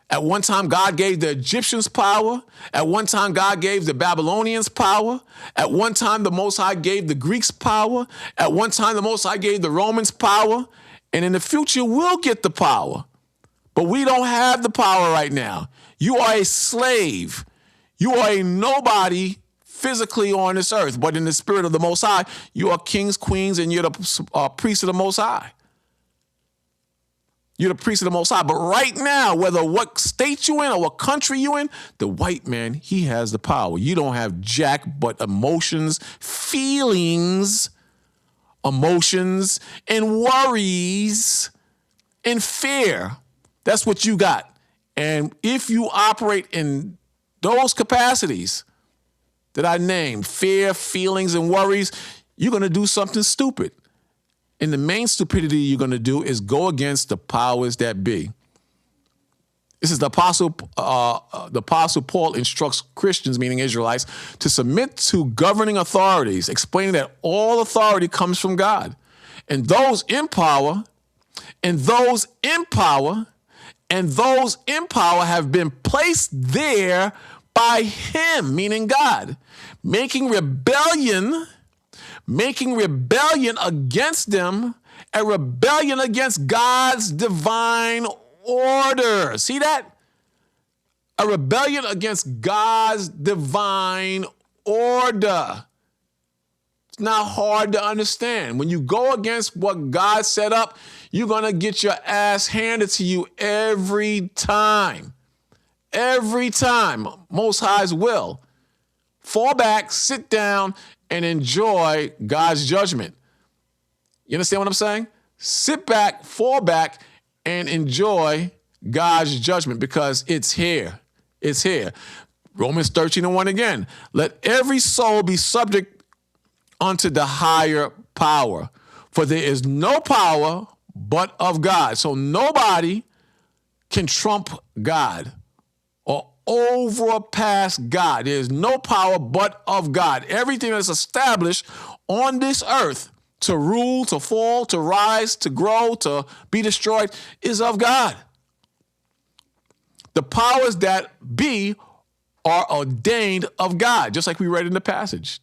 At one time, God gave the Egyptians power. At one time, God gave the Babylonians power. At one time, the Most High gave the Greeks power. At one time, the Most High gave the Romans power. And in the future, we'll get the power. But we don't have the power right now. You are a slave. You are a nobody physically on this earth. But in the spirit of the Most High, you are kings, queens, and you're the priests of the Most High. You're the priest of the Most High. But right now, whether what state you in or what country you in, the white man, he has the power. You don't have jack but emotions, feelings, emotions, and worries, and fear. That's what you got. And if you operate in those capacities that I named, fear, feelings, and worries, you're going to do something stupid. And the main stupidity you're going to do is go against the powers that be. This is the Apostle Paul instructs Christians, meaning Israelites, to submit to governing authorities, explaining that all authority comes from God. And those in power have been placed there by him, meaning God, making rebellion against them, a rebellion against God's divine order. See that? A rebellion against God's divine order. It's not hard to understand. When you go against what God set up, you're going to get your ass handed to you every time. Every time. Most High's will. Fall back, sit down, and enjoy God's judgment. You understand what I'm saying? Sit back, fall back, and enjoy God's judgment because it's here. It's here. Romans 13:1 again. Let every soul be subject unto the higher power, for there is no power but of God. So nobody can trump God or overpass God. There is no power but of God. Everything that's established on this earth to rule, to fall, to rise, to grow, to be destroyed is of God. The powers that be are ordained of God, just like we read in the passage.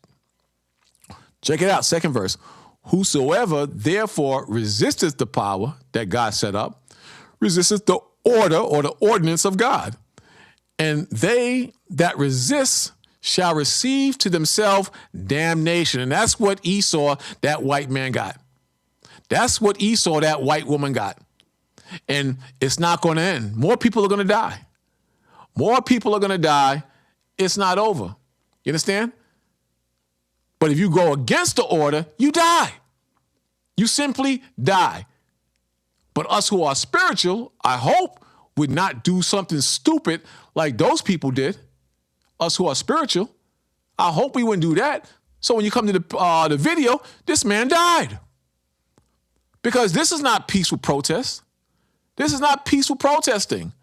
Check it out, second verse. Whosoever therefore resisteth the power that God set up, resisteth the order or the ordinance of God. And they that resist shall receive to themselves damnation. And that's what Esau, that white man, got. That's what Esau, that white woman, got. And it's not going to end. More people are going to die. More people are going to die. It's not over. You understand? But if you go against the order, you die. You simply die. But us who are spiritual, I hope, would not do something stupid like those people did. Us who are spiritual, I hope we wouldn't do that. So when you come to the video, this man died. Because this is not peaceful protest. This is not peaceful protesting.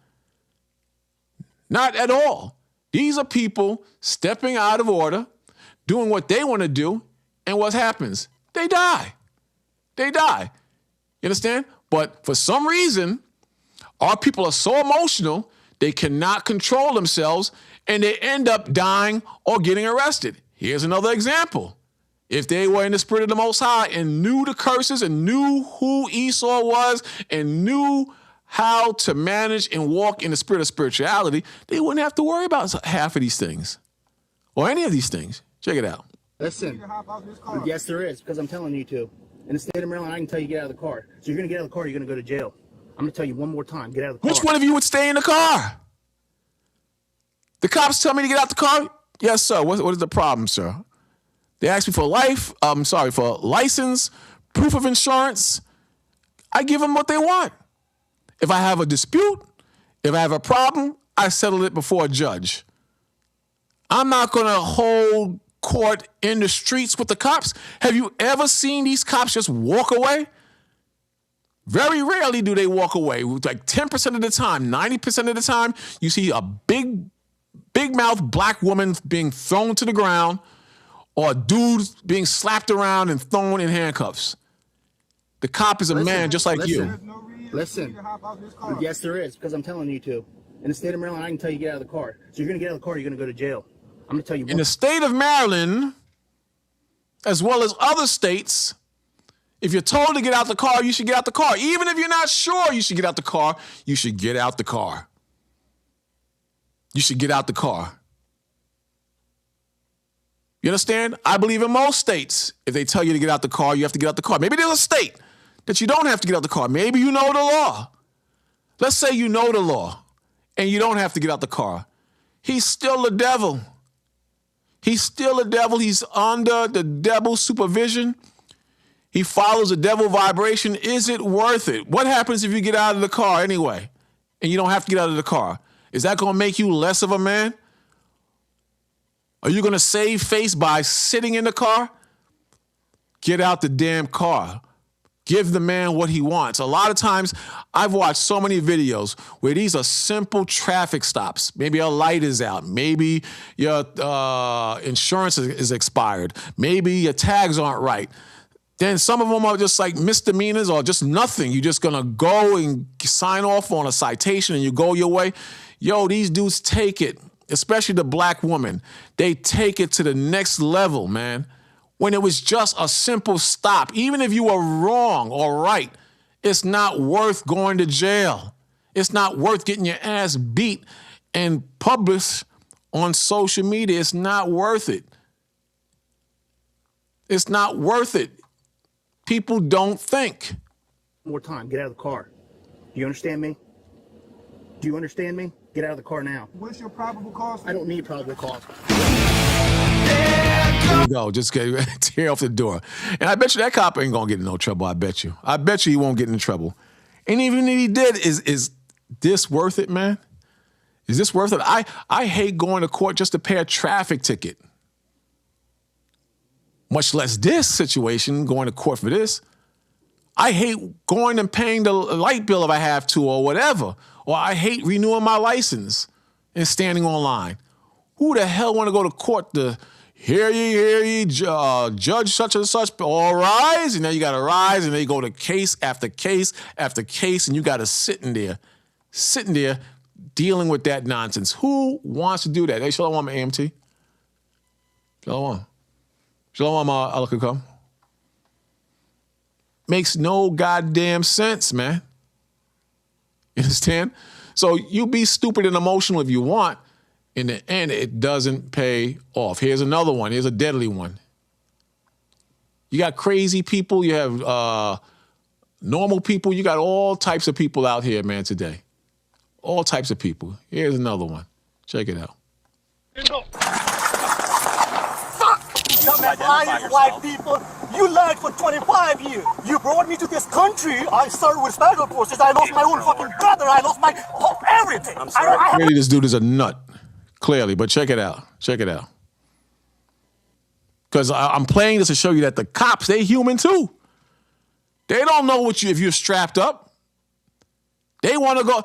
Not at all. These are people stepping out of order, doing what they want to do, and what happens? They die. They die. You understand? But for some reason, our people are so emotional, they cannot control themselves, and they end up dying or getting arrested. Here's another example. If they were in the spirit of the Most High and knew the curses and knew who Esau was and knew how to manage and walk in the spirit of spirituality, they wouldn't have to worry about half of these things or any of these things. Check it out. Listen, yes, there is, because I'm telling you to. In the state of Maryland, I can tell you get out of the car. So you're going to get out of the car, you're going to go to jail. I'm going to tell you one more time, get out of the car. Which one of you would stay in the car? The cops tell me to get out the car? Yes, sir. What is the problem, sir? They ask me for for license, proof of insurance. I give them what they want. If I have a dispute, if I have a problem, I settle it before a judge. I'm not going to hold court in the streets with the cops. Have you ever seen these cops just walk away? Very rarely do they walk away. Like 10% of the time, 90% of the time, you see a big mouth black woman being thrown to the ground or a dude being slapped around and thrown in handcuffs. The cop is a man just like you. Listen, yes, there is, because I'm telling you to. In the state of Maryland, I can tell you get out of the car. So you're going to get out of the car, you're going to go to jail. I'm going to tell you. In the state of Maryland, as well as other states, if you're told to get out the car, you should get out the car. Even if you're not sure you should get out the car, you should get out the car. You should get out the car. You understand? I believe in most states, if they tell you to get out the car, you have to get out the car. Maybe there's a state that you don't have to get out the car. Maybe you know the law. Let's say you know the law and you don't have to get out the car. He's still the devil. He's still the devil. He's under the devil's supervision. He follows the devil vibration. Is it worth it? What happens if you get out of the car anyway and you don't have to get out of the car? Is that going to make you less of a man? Are you going to save face by sitting in the car? Get out the damn car. Give the man what he wants. A lot of times, I've watched so many videos where these are simple traffic stops. Maybe a light is out. Maybe your insurance is expired. Maybe your tags aren't right. Then some of them are just like misdemeanors or just nothing. You're just gonna go and sign off on a citation and you go your way. Yo, these dudes take it, especially the black woman. They take it to the next level, man. When it was just a simple stop, even if you were wrong or right, it's not worth going to jail. It's not worth getting your ass beat and published on social media. It's not worth it. It's not worth it. People don't think. More time, get out of the car. Do you understand me? Do you understand me? Get out of the car now. What's your probable cause? I don't need probable cause. Here you go. Just tear off the door. And I bet you that cop ain't gonna get in no trouble. I bet you. I bet you he won't get in trouble. And even if he did, is this worth it, man? Is this worth it? I hate going to court just to pay a traffic ticket. Much less this situation, going to court for this. I hate going and paying the light bill if I have to or whatever. Or I hate renewing my license and standing online. Who the hell want to go to court to hear ye, judge such and such, all rise? And then you got to rise and then you go to case after case after case and you got to sitting there dealing with that nonsense. Who wants to do that? Hey, Shalom, AMT. Shalom. Shalom, Alakakam. Makes no goddamn sense, man. You understand? So you be stupid and emotional if you want. In the end, it doesn't pay off. Here's another one. Here's a deadly one. You got crazy people. You have normal people. You got all types of people out here, man, today. All types of people. Here's another one. Check it out. Dumbass white people. You lied for 25 years. You brought me to this country. I served with special forces. I lost my own fucking brother. I lost my everything. I'm sorry. Clearly, this dude is a nut. Clearly, but check it out. Check it out. Because I'm playing this to show you that the cops, they human too. They don't know if you're strapped up. They want to go.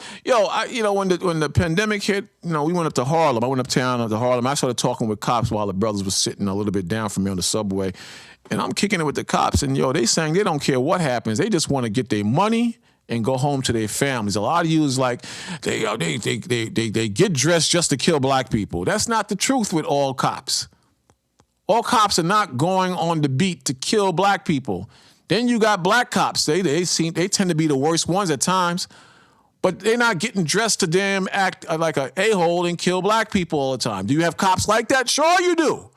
When the pandemic hit, we went up to Harlem. I went uptown to Harlem. I started talking with cops while the brothers were sitting a little bit down from me on the subway. And I'm kicking it with the cops. And, they saying they don't care what happens. They just want to get their money and go home to their families. A lot of you is like, they get dressed just to kill black people. That's not the truth with all cops. All cops are not going on the beat to kill black people. Then you got black cops. They tend to be the worst ones at times. But they're not getting dressed to damn act like an a-hole and kill black people all the time. Do you have cops like that? Sure you do.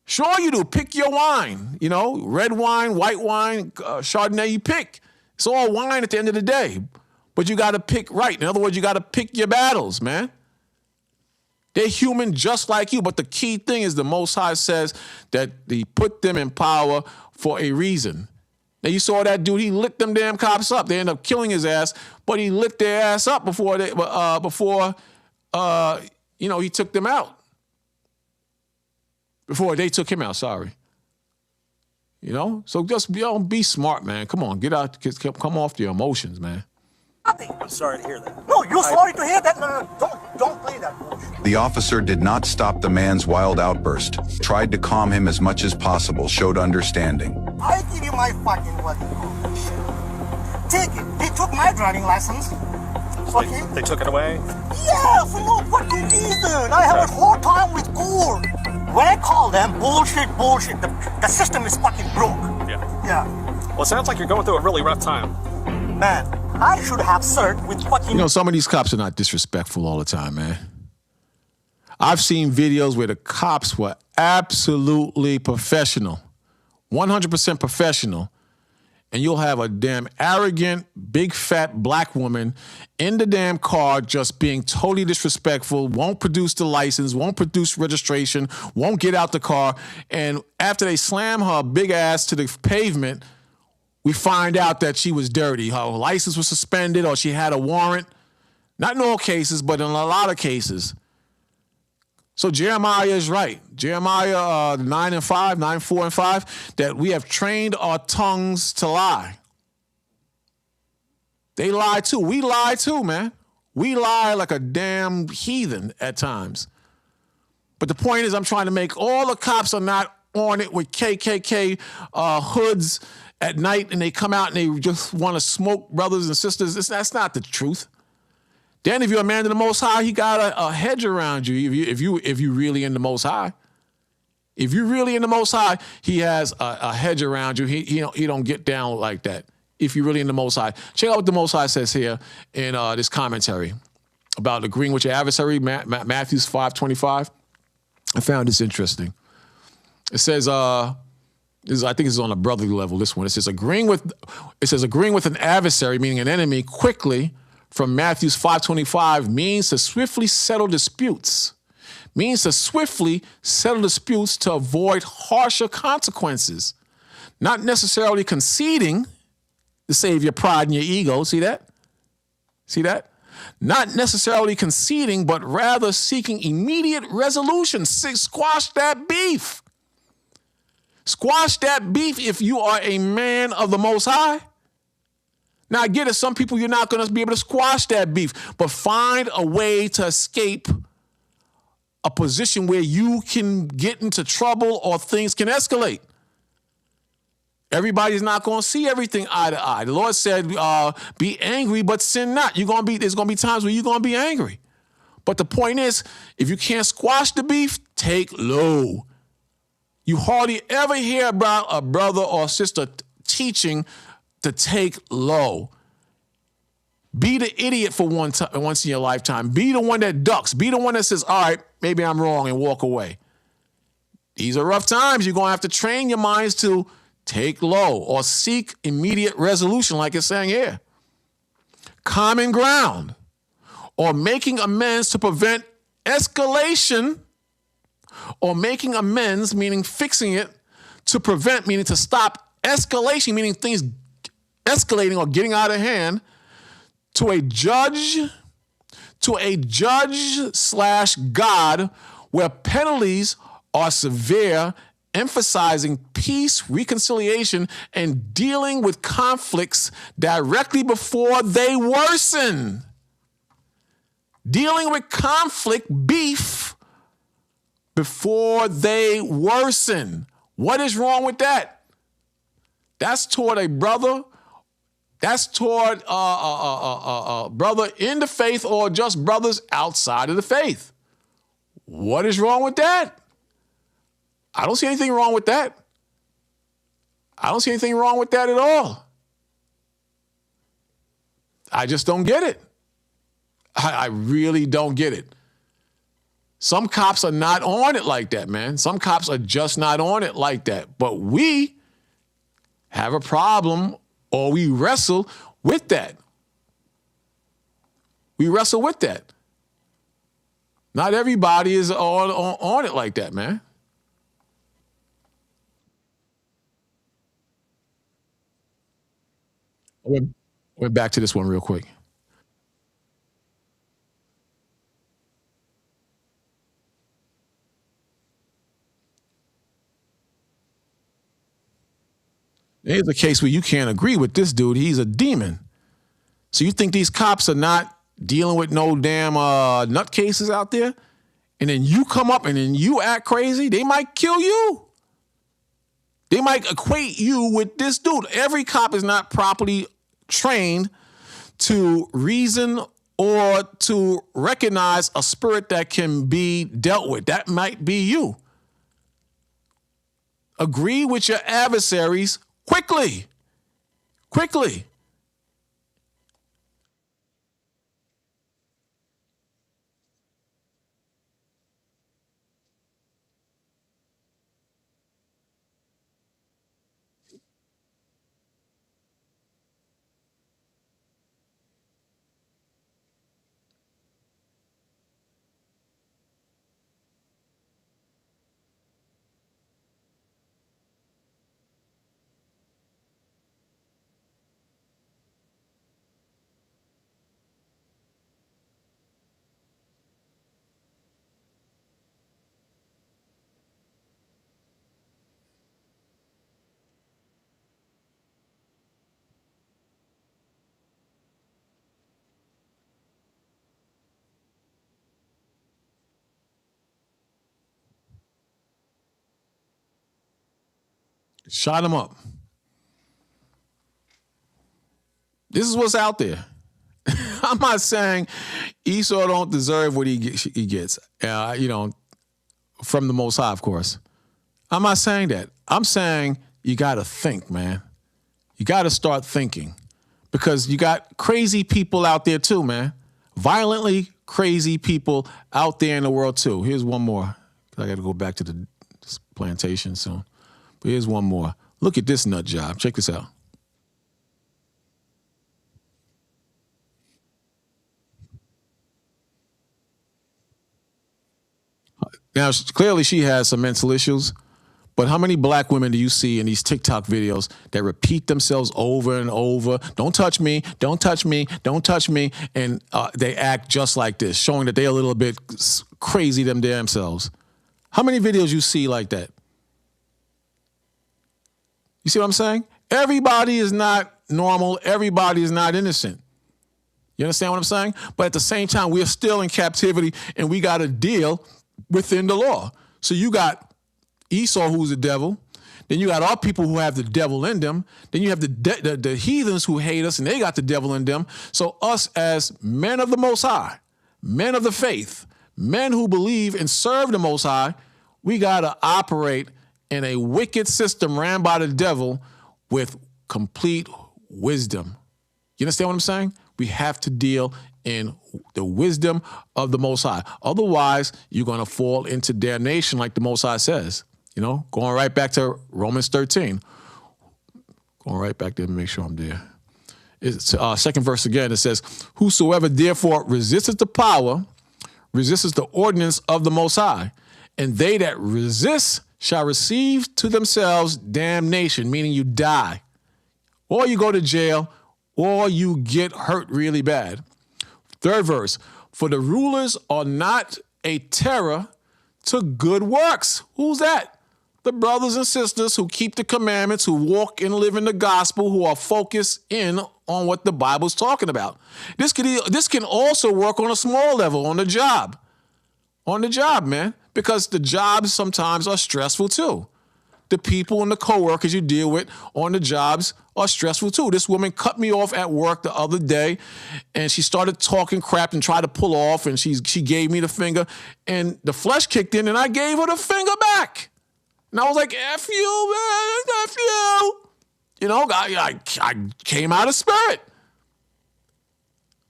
Sure you do. Pick your wine. Red wine, white wine, Chardonnay, you pick. It's all wine at the end of the day. But you got to pick right. In other words, you got to pick your battles, man. They're human just like you. But the key thing is the Most High says that he put them in power for a reason. Now, you saw that dude, he lit them damn cops up. They ended up killing his ass, but he lit their ass up before he took them out. Before they took him out, sorry. So just be smart, man. Come on, get out, come off your emotions, man. I'm sorry to hear that. No, you're sorry to hear that. No, don't play that bullshit. The officer did not stop the man's wild outburst, tried to calm him as much as possible, showed understanding. I give you my fucking what you call shit. Take it. They took my driving license. Okay? They took it away? Yeah, for no fucking reason. I have a hard time with court. When I call them, bullshit. The system is fucking broke. Yeah. Well, it sounds like you're going through a really rough time. Man, I should have served with fucking... Some of these cops are not disrespectful all the time, man. I've seen videos where the cops were absolutely professional, 100% professional, and you'll have a damn arrogant, big, fat black woman in the damn car just being totally disrespectful, won't produce the license, won't produce registration, won't get out the car, and after they slam her big ass to the pavement, we find out that she was dirty. Her license was suspended or she had a warrant. Not in all cases, but in a lot of cases. So Jeremiah is right. Jeremiah 9, 4, and 5, that we have trained our tongues to lie. They lie too. We lie too, man. We lie like a damn heathen at times. But the point is, I'm trying to make all the cops are not on it with KKK hoods at night, and they come out and they just want to smoke brothers and sisters. That's not the truth. Then if you're a man of the Most High, he got a hedge around you. If you really in the Most High, if you're really in the Most High, he has a hedge around you. He don't get down like that. If you're really in the Most High, check out what the Most High says here in this commentary about agreeing with your adversary, Matthew 5:25. I found this interesting. It says, I think it's on a brotherly level, this one. It says agreeing with an adversary, meaning an enemy, quickly, from Matthew 5:25, means to swiftly settle disputes. Means to swiftly settle disputes to avoid harsher consequences. Not necessarily conceding to save your pride and your ego. See that? See that? Not necessarily conceding, but rather seeking immediate resolution. Squash that beef. Squash that beef if you are a man of the Most High. Now, I get it. Some people, you're not going to be able to squash that beef, but find a way to escape a position where you can get into trouble or things can escalate. Everybody's not going to see everything eye to eye. The Lord said, be angry, but sin not. There's going to be times where you're going to be angry. But the point is, if you can't squash the beef, take low. You hardly ever hear about a brother or sister teaching to take low. Be the idiot for once in your lifetime. Be the one that ducks. Be the one that says, all right, maybe I'm wrong, and walk away. These are rough times. You're going to have to train your minds to take low or seek immediate resolution, like it's saying here. Common ground or making amends to prevent escalation, or making amends, meaning fixing it, to prevent, meaning to stop escalation, meaning things escalating or getting out of hand, to a judge / God, where penalties are severe, emphasizing peace, reconciliation, and dealing with conflicts directly before they worsen. Dealing with conflict, beef, before they worsen. What is wrong with that? That's toward a brother. That's toward a brother in the faith or just brothers outside of the faith. What is wrong with that? I don't see anything wrong with that. I don't see anything wrong with that at all. I just don't get it. I really don't get it. Some cops are not on it like that, man. Some cops are just not on it like that. But we have a problem, or we wrestle with that. We wrestle with that. Not everybody is on it like that, man. We're back to this one real quick. Here's a case where you can't agree with this dude. He's a demon. So you think these cops are not dealing with no damn nutcases out there? And then you come up and then you act crazy? They might kill you. They might equate you with this dude. Every cop is not properly trained to reason or to recognize a spirit that can be dealt with. That might be you. Agree with your adversaries quickly. Quickly. Shot him up. This is what's out there. I'm not saying Esau don't deserve what he gets, from the Most High, of course. I'm not saying that. I'm saying you got to think, man. You got to start thinking because you got crazy people out there too, man. Violently crazy people out there in the world too. Here's one more. I got to go back to the plantation soon. But here's one more. Look at this nut job. Check this out. Now, clearly she has some mental issues, but how many black women do you see in these TikTok videos that repeat themselves over and over? Don't touch me, don't touch me, don't touch me. And they act just like this, showing that they're a little bit crazy themselves. How many videos you see like that? You see what I'm saying? Everybody is not normal. Everybody is not innocent. You understand what I'm saying? But at the same time, we're still in captivity and we got to deal within the law. So you got Esau, who's the devil. Then you got all people who have the devil in them. Then you have the heathens who hate us and they got the devil in them. So us as men of the Most High, men of the faith, men who believe and serve the Most High, we got to operate in a wicked system ran by the devil with complete wisdom. You understand what I'm saying? We have to deal in the wisdom of the Most High. Otherwise, you're going to fall into damnation like the Most High says. You know, going right back to Romans 13. Going right back there to make sure I'm there. It's second verse again. It says, whosoever therefore resisteth the power, resisteth the ordinance of the Most High. And they that resist shall receive to themselves damnation, meaning you die. Or you go to jail, or you get hurt really bad. Third verse, for the rulers are not a terror to good works. Who's that? The brothers and sisters who keep the commandments, who walk and live in the gospel, who are focused in on what the Bible's talking about. This can also work on a small level, on the job. On the job, man, because the jobs sometimes are stressful too. The people and the coworkers you deal with on the jobs are stressful too. This woman cut me off at work the other day and she started talking crap and tried to pull off and she gave me the finger and the flesh kicked in and I gave her the finger back. And I was like, F you, man, F you. You know, I came out of spirit.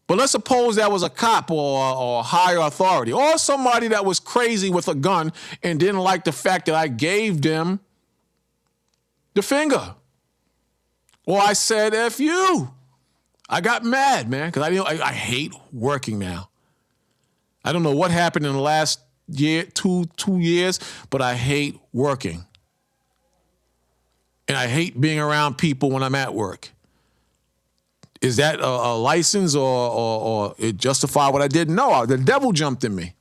But let's suppose that was a cop or a higher authority or somebody that was crazy with a gun and didn't like the fact that I gave them the finger. Or I said, F you. I got mad, man, because I hate working now. I don't know what happened in the last year, two years, but I hate working. And I hate being around people when I'm at work. Is that a license or it justify what I did? No, the devil jumped in me.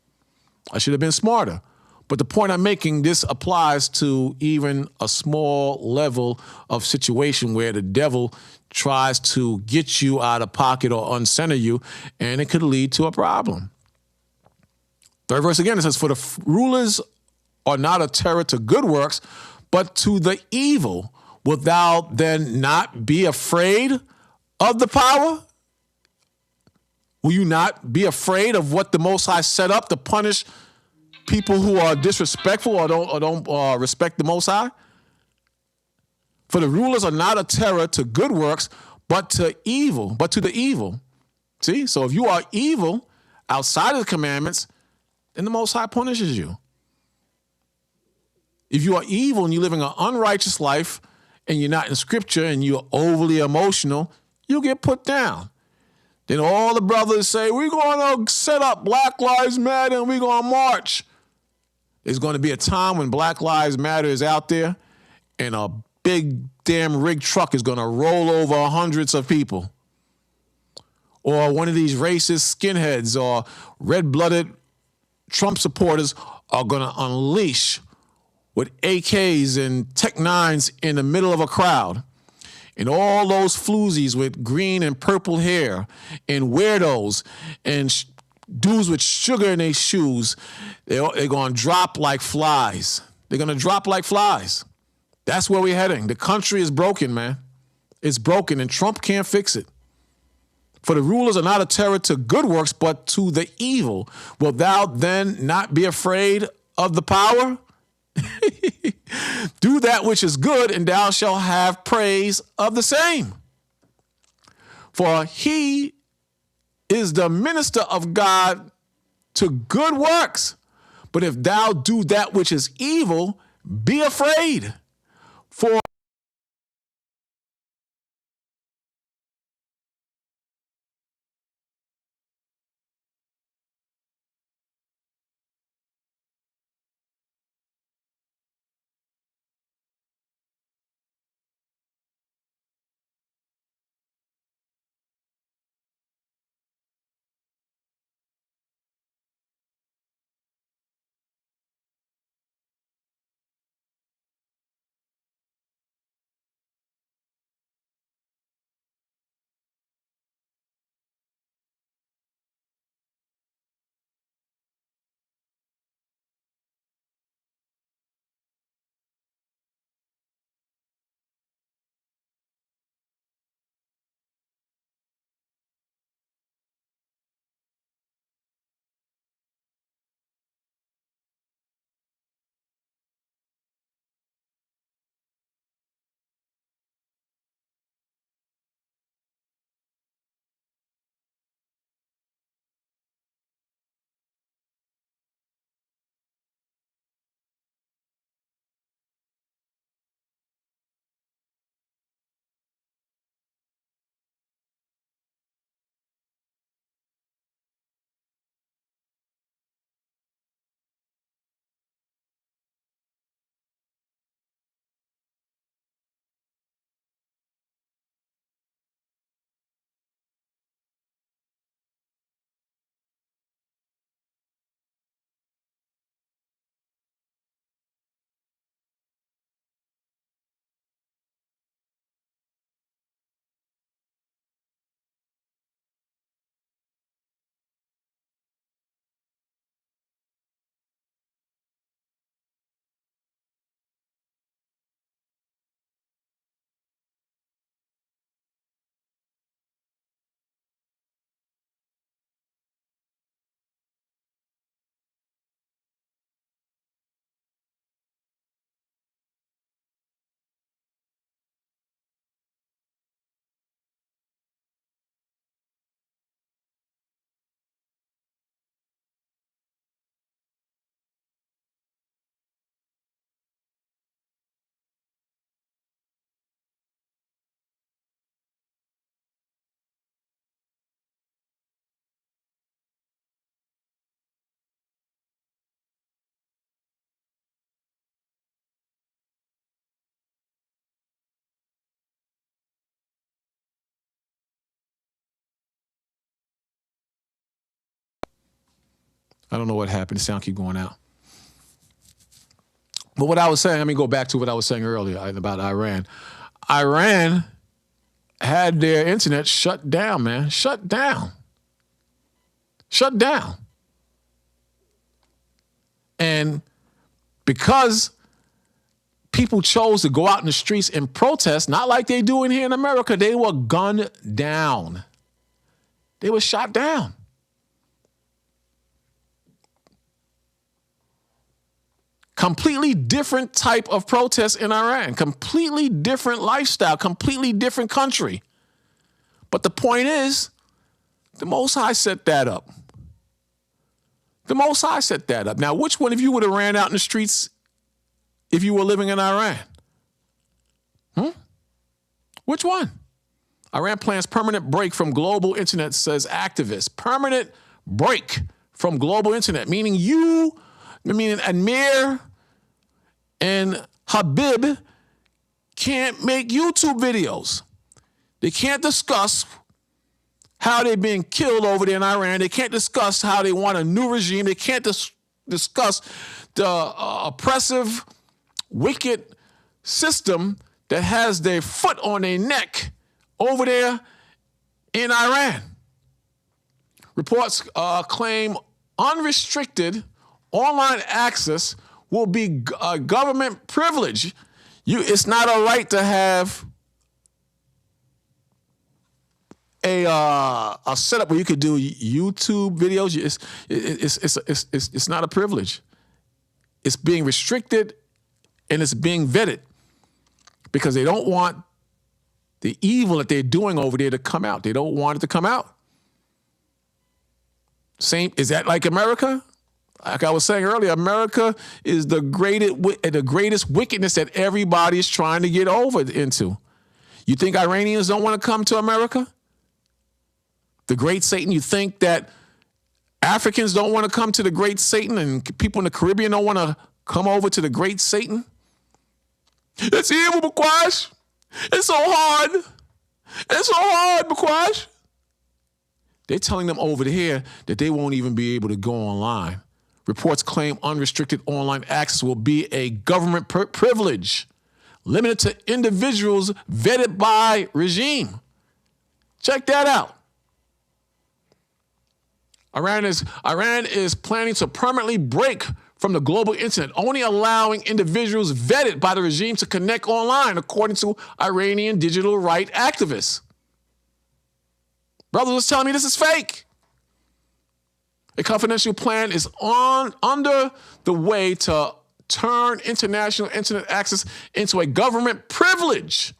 I should have been smarter. But the point I'm making, this applies to even a small level of situation where the devil tries to get you out of pocket or uncenter you, and it could lead to a problem. Third verse again, it says, for the rulers are not a terror to good works, but to the evil. Wilt thou then not be afraid of the power? Will you not be afraid of what the Most High set up to punish people who are disrespectful or don't respect the Most High? For the rulers are not a terror to good works, but to the evil. See? So if you are evil outside of the commandments, then the Most High punishes you. If you are evil and you're living an unrighteous life and you're not in scripture and you're overly emotional, you'll get put down. Then all the brothers say, we're going to set up Black Lives Matter and we're going to march. There's going to be a time when Black Lives Matter is out there and a big damn rig truck is going to roll over hundreds of people. Or one of these racist skinheads or red-blooded Trump supporters are going to unleash with AKs and Tech 9s in the middle of a crowd. And all those floozies with green and purple hair and weirdos and dudes with sugar in their shoes, they're going to drop like flies. They're going to drop like flies. That's where we're heading. The country is broken, man. It's broken, and Trump can't fix it. For the rulers are not a terror to good works, but to the evil. Wilt thou then not be afraid of the power? Do that which is good, and thou shalt have praise of the same. For he is the minister of God to good works. But if thou do that which is evil, be afraid. For I don't know what happened. The sound keep going out. But what I was saying, let me go back to what I was saying earlier about Iran. Iran had their internet shut down, man. Shut down. Shut down. And because people chose to go out in the streets and protest, not like they do in here in America, they were gunned down. They were shot down. Completely different type of protest in Iran, completely different lifestyle, completely different country. But the point is, the Most High set that up. The Most High set that up. Now, which one of you would have ran out in the streets if you were living in Iran? Which one? Iran plans permanent break from global internet, says activists. Permanent break from global internet, meaning Amir and Habib can't make YouTube videos. They can't discuss how they're being killed over there in Iran. They can't discuss how they want a new regime. They can't discuss the oppressive, wicked system that has their foot on their neck over there in Iran. Reports claim unrestricted online access will be a government privilege. It's not a right to have a setup where you could do YouTube videos. It's not a privilege. It's being restricted and it's being vetted because they don't want the evil that they're doing over there to come out. They don't want it to come out. Is that like America? Like I was saying earlier, America is the greatest wickedness that everybody is trying to get over into. You think Iranians don't want to come to America? The great Satan? You think that Africans don't want to come to the great Satan and people in the Caribbean don't want to come over to the great Satan? It's evil, Bakwash. It's so hard. It's so hard, Bakwash. They're telling them over here that they won't even be able to go online. Reports claim unrestricted online access will be a government privilege, limited to individuals vetted by regime. Check that out. Iran is planning to permanently break from the global internet, only allowing individuals vetted by the regime to connect online, according to Iranian digital right activists. Brothers was telling me this is fake. A confidential plan is under the way to turn international internet access into a government privilege.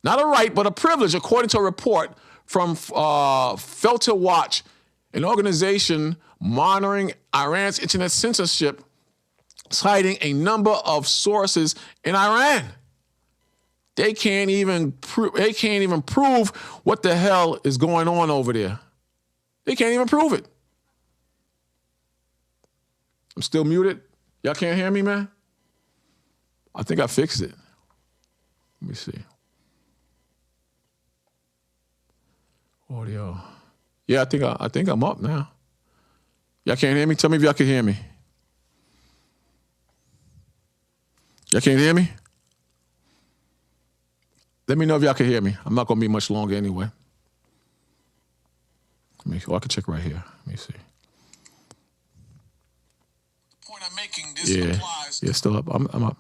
Not a right, but a privilege, according to a report from Filter Watch, an organization monitoring Iran's internet censorship, citing a number of sources in Iran. They can't even prove what the hell is going on over there. They can't even prove it. I'm still muted. Y'all can't hear me, man? I think I fixed it. Let me see. Audio. Yeah, I think I'm up now. Y'all can't hear me? Tell me if y'all can hear me. Y'all can't hear me? Let me know if y'all can hear me. I'm not going to be much longer anyway. I can check right here. Let me see. The point I'm making, this applies. Yeah, still up. I'm up.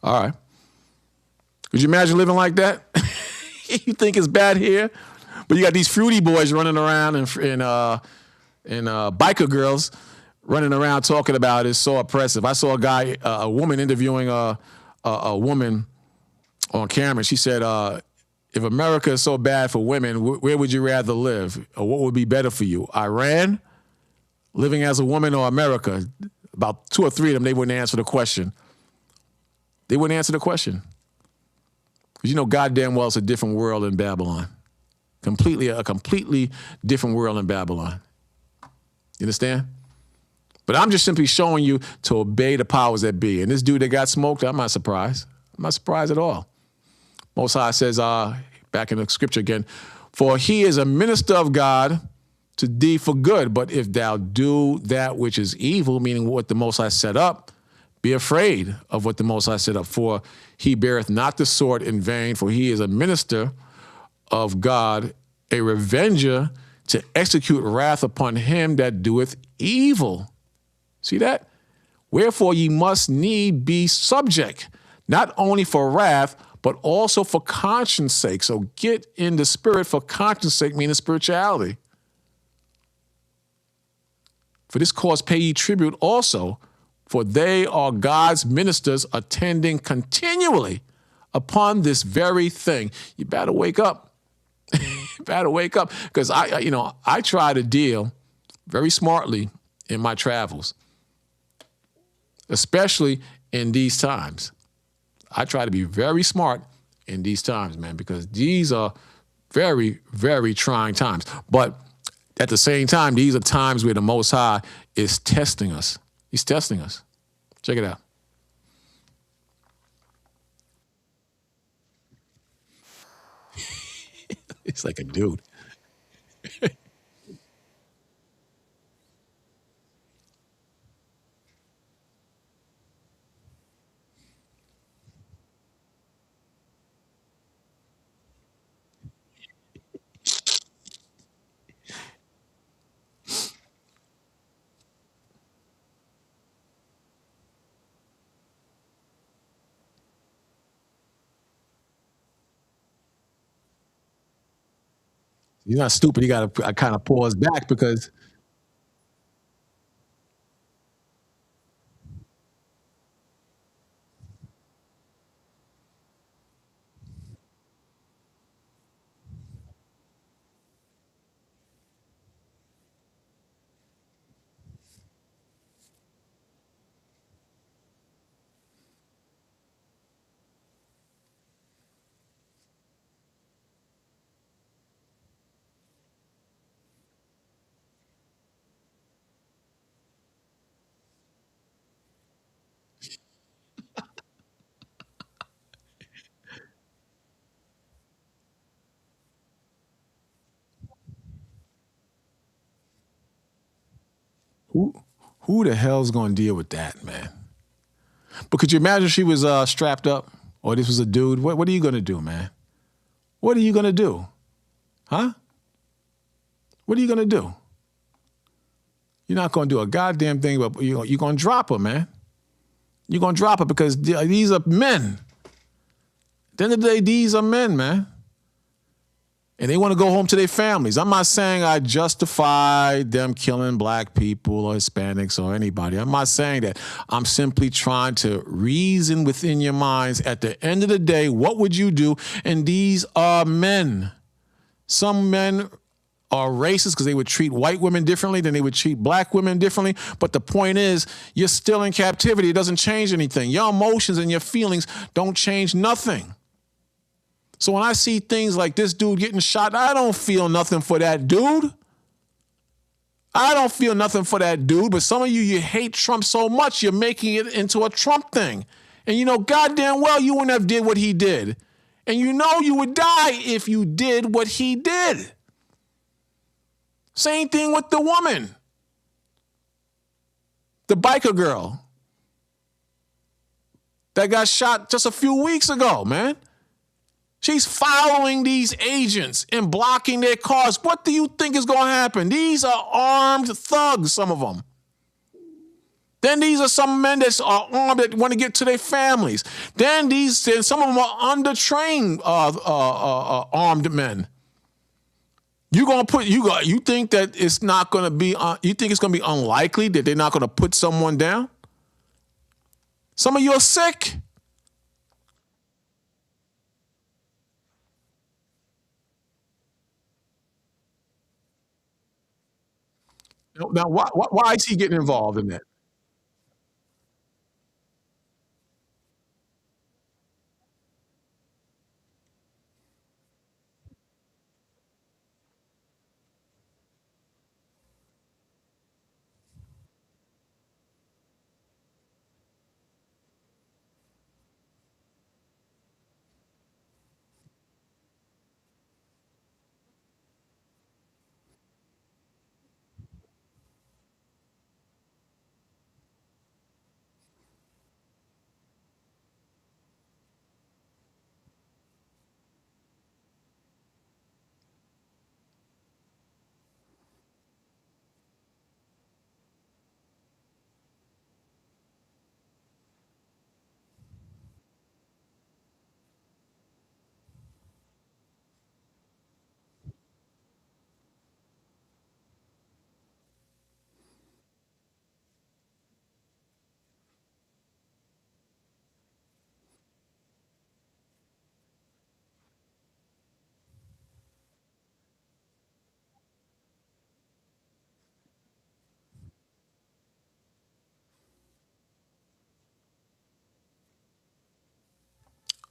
All right. Could you imagine living like that? You think it's bad here? But you got these fruity boys running around and biker girls running around talking about it's so oppressive. I saw a woman interviewing a woman on camera. She said, if America is so bad for women, where would you rather live? Or what would be better for you? Iran, living as a woman, or America? About 2 or 3 of them, they wouldn't answer the question. They wouldn't answer the question. Because you know goddamn well it's a different world in Babylon. A completely different world in Babylon. You understand? But I'm just simply showing you to obey the powers that be. And this dude that got smoked, I'm not surprised. I'm not surprised at all. Most High says, back in the scripture again, for he is a minister of God to thee for good. But if thou do that which is evil, meaning what the Most High set up, be afraid of what the Most High set up. For he beareth not the sword in vain, for he is a minister of God, a revenger to execute wrath upon him that doeth evil. See that? Wherefore ye must need be subject, not only for wrath, but also for conscience sake. So get in the spirit for conscience sake, meaning spirituality. For this cause pay ye tribute also, for they are God's ministers attending continually upon this very thing. You better wake up. You better wake up. Because I try to deal very smartly in my travels, especially in these times. I try to be very smart in these times, man, because these are very, very trying times. But at the same time, these are times where the Most High is testing us. He's testing us. Check it out. It's like a dude. He's not stupid. He got to kind of pause back because who the hell's going to deal with that, man? But could you imagine if she was strapped up or this was a dude? What are you going to do, man? What are you going to do? Huh? What are you going to do? You're not going to do a goddamn thing, but you're going to drop her, man. You're going to drop her because these are men. At the end of the day, these are men, man. And they want to go home to their families. I'm not saying I justify them killing black people or Hispanics or anybody. I'm not saying that. I'm simply trying to reason within your minds. At the end of the day, what would you do? And these are men. Some men are racist because they would treat white women differently than they would treat black women differently. But the point is, you're still in captivity. It doesn't change anything. Your emotions and your feelings don't change nothing. So when I see things like this dude getting shot, I don't feel nothing for that dude. I don't feel nothing for that dude. But some of you hate Trump so much, you're making it into a Trump thing. And you know goddamn well you wouldn't have did what he did. And you know you would die if you did what he did. Same thing with the woman. The biker girl that got shot just a few weeks ago, man. She's following these agents and blocking their cars. What do you think is going to happen? These are armed thugs, some of them. Then these are some men that are armed that want to get to their families. Then some of them are undertrained armed men. You think that it's not going to be? You think it's going to be unlikely that they're not going to put someone down? Some of you are sick. Now, why is he getting involved in that?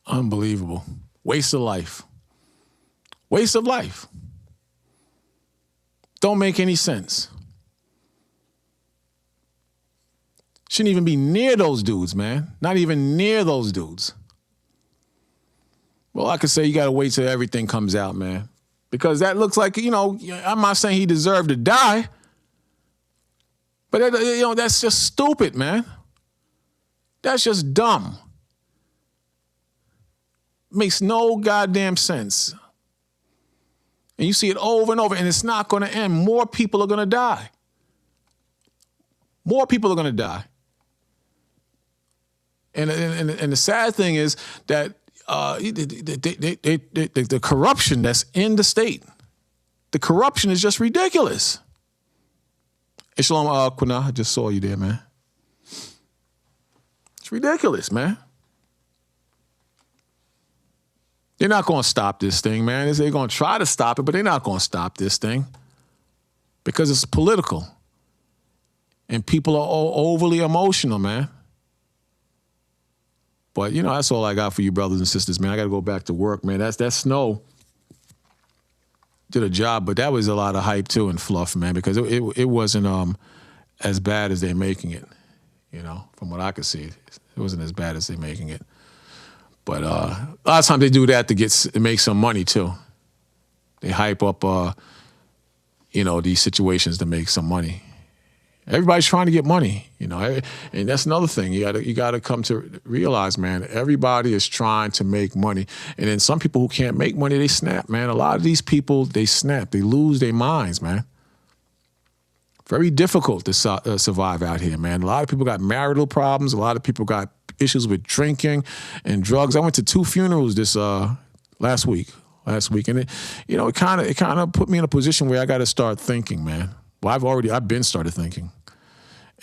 Unbelievable. Waste of life. Waste of life. Don't make any sense. Shouldn't even be near those dudes, man. Not even near those dudes. Well, I could say you got to wait till everything comes out, man. Because that looks like, I'm not saying he deserved to die. But, that's just stupid, man. That's just dumb. Makes no goddamn sense. And you see it over and over, and it's not going to end. More people are going to die. More people are going to die. And the sad thing is that the corruption that's in the state, The corruption is just ridiculous. Hey, Shalom, Quina, I just saw you there, man. It's ridiculous, man. They're not going to stop this thing, man. They're going to try to stop it, but they're not going to stop this thing because it's political. And people are overly emotional, man. But, you know, that's all I got for you brothers and sisters, man. I got to go back to work, man. That snow did a job, but that was a lot of hype, too, and fluff, man, because it wasn't as bad as they're making it, you know, from what I could see. It wasn't as bad as they're making it. But a lot of times they do that to make some money, too. They hype up, you know, these situations to make some money. Everybody's trying to get money, you know, and that's another thing. You gotta come to realize, man, everybody is trying to make money. And then some people who can't make money, they snap, man. A lot of these people, they snap. They lose their minds, man. Very difficult to survive out here, man. A lot of people got marital problems. A lot of people got issues with drinking and drugs. I went to 2 funerals this last week, and it kind of put me in a position where I got to start thinking, man. Well, I've been started thinking,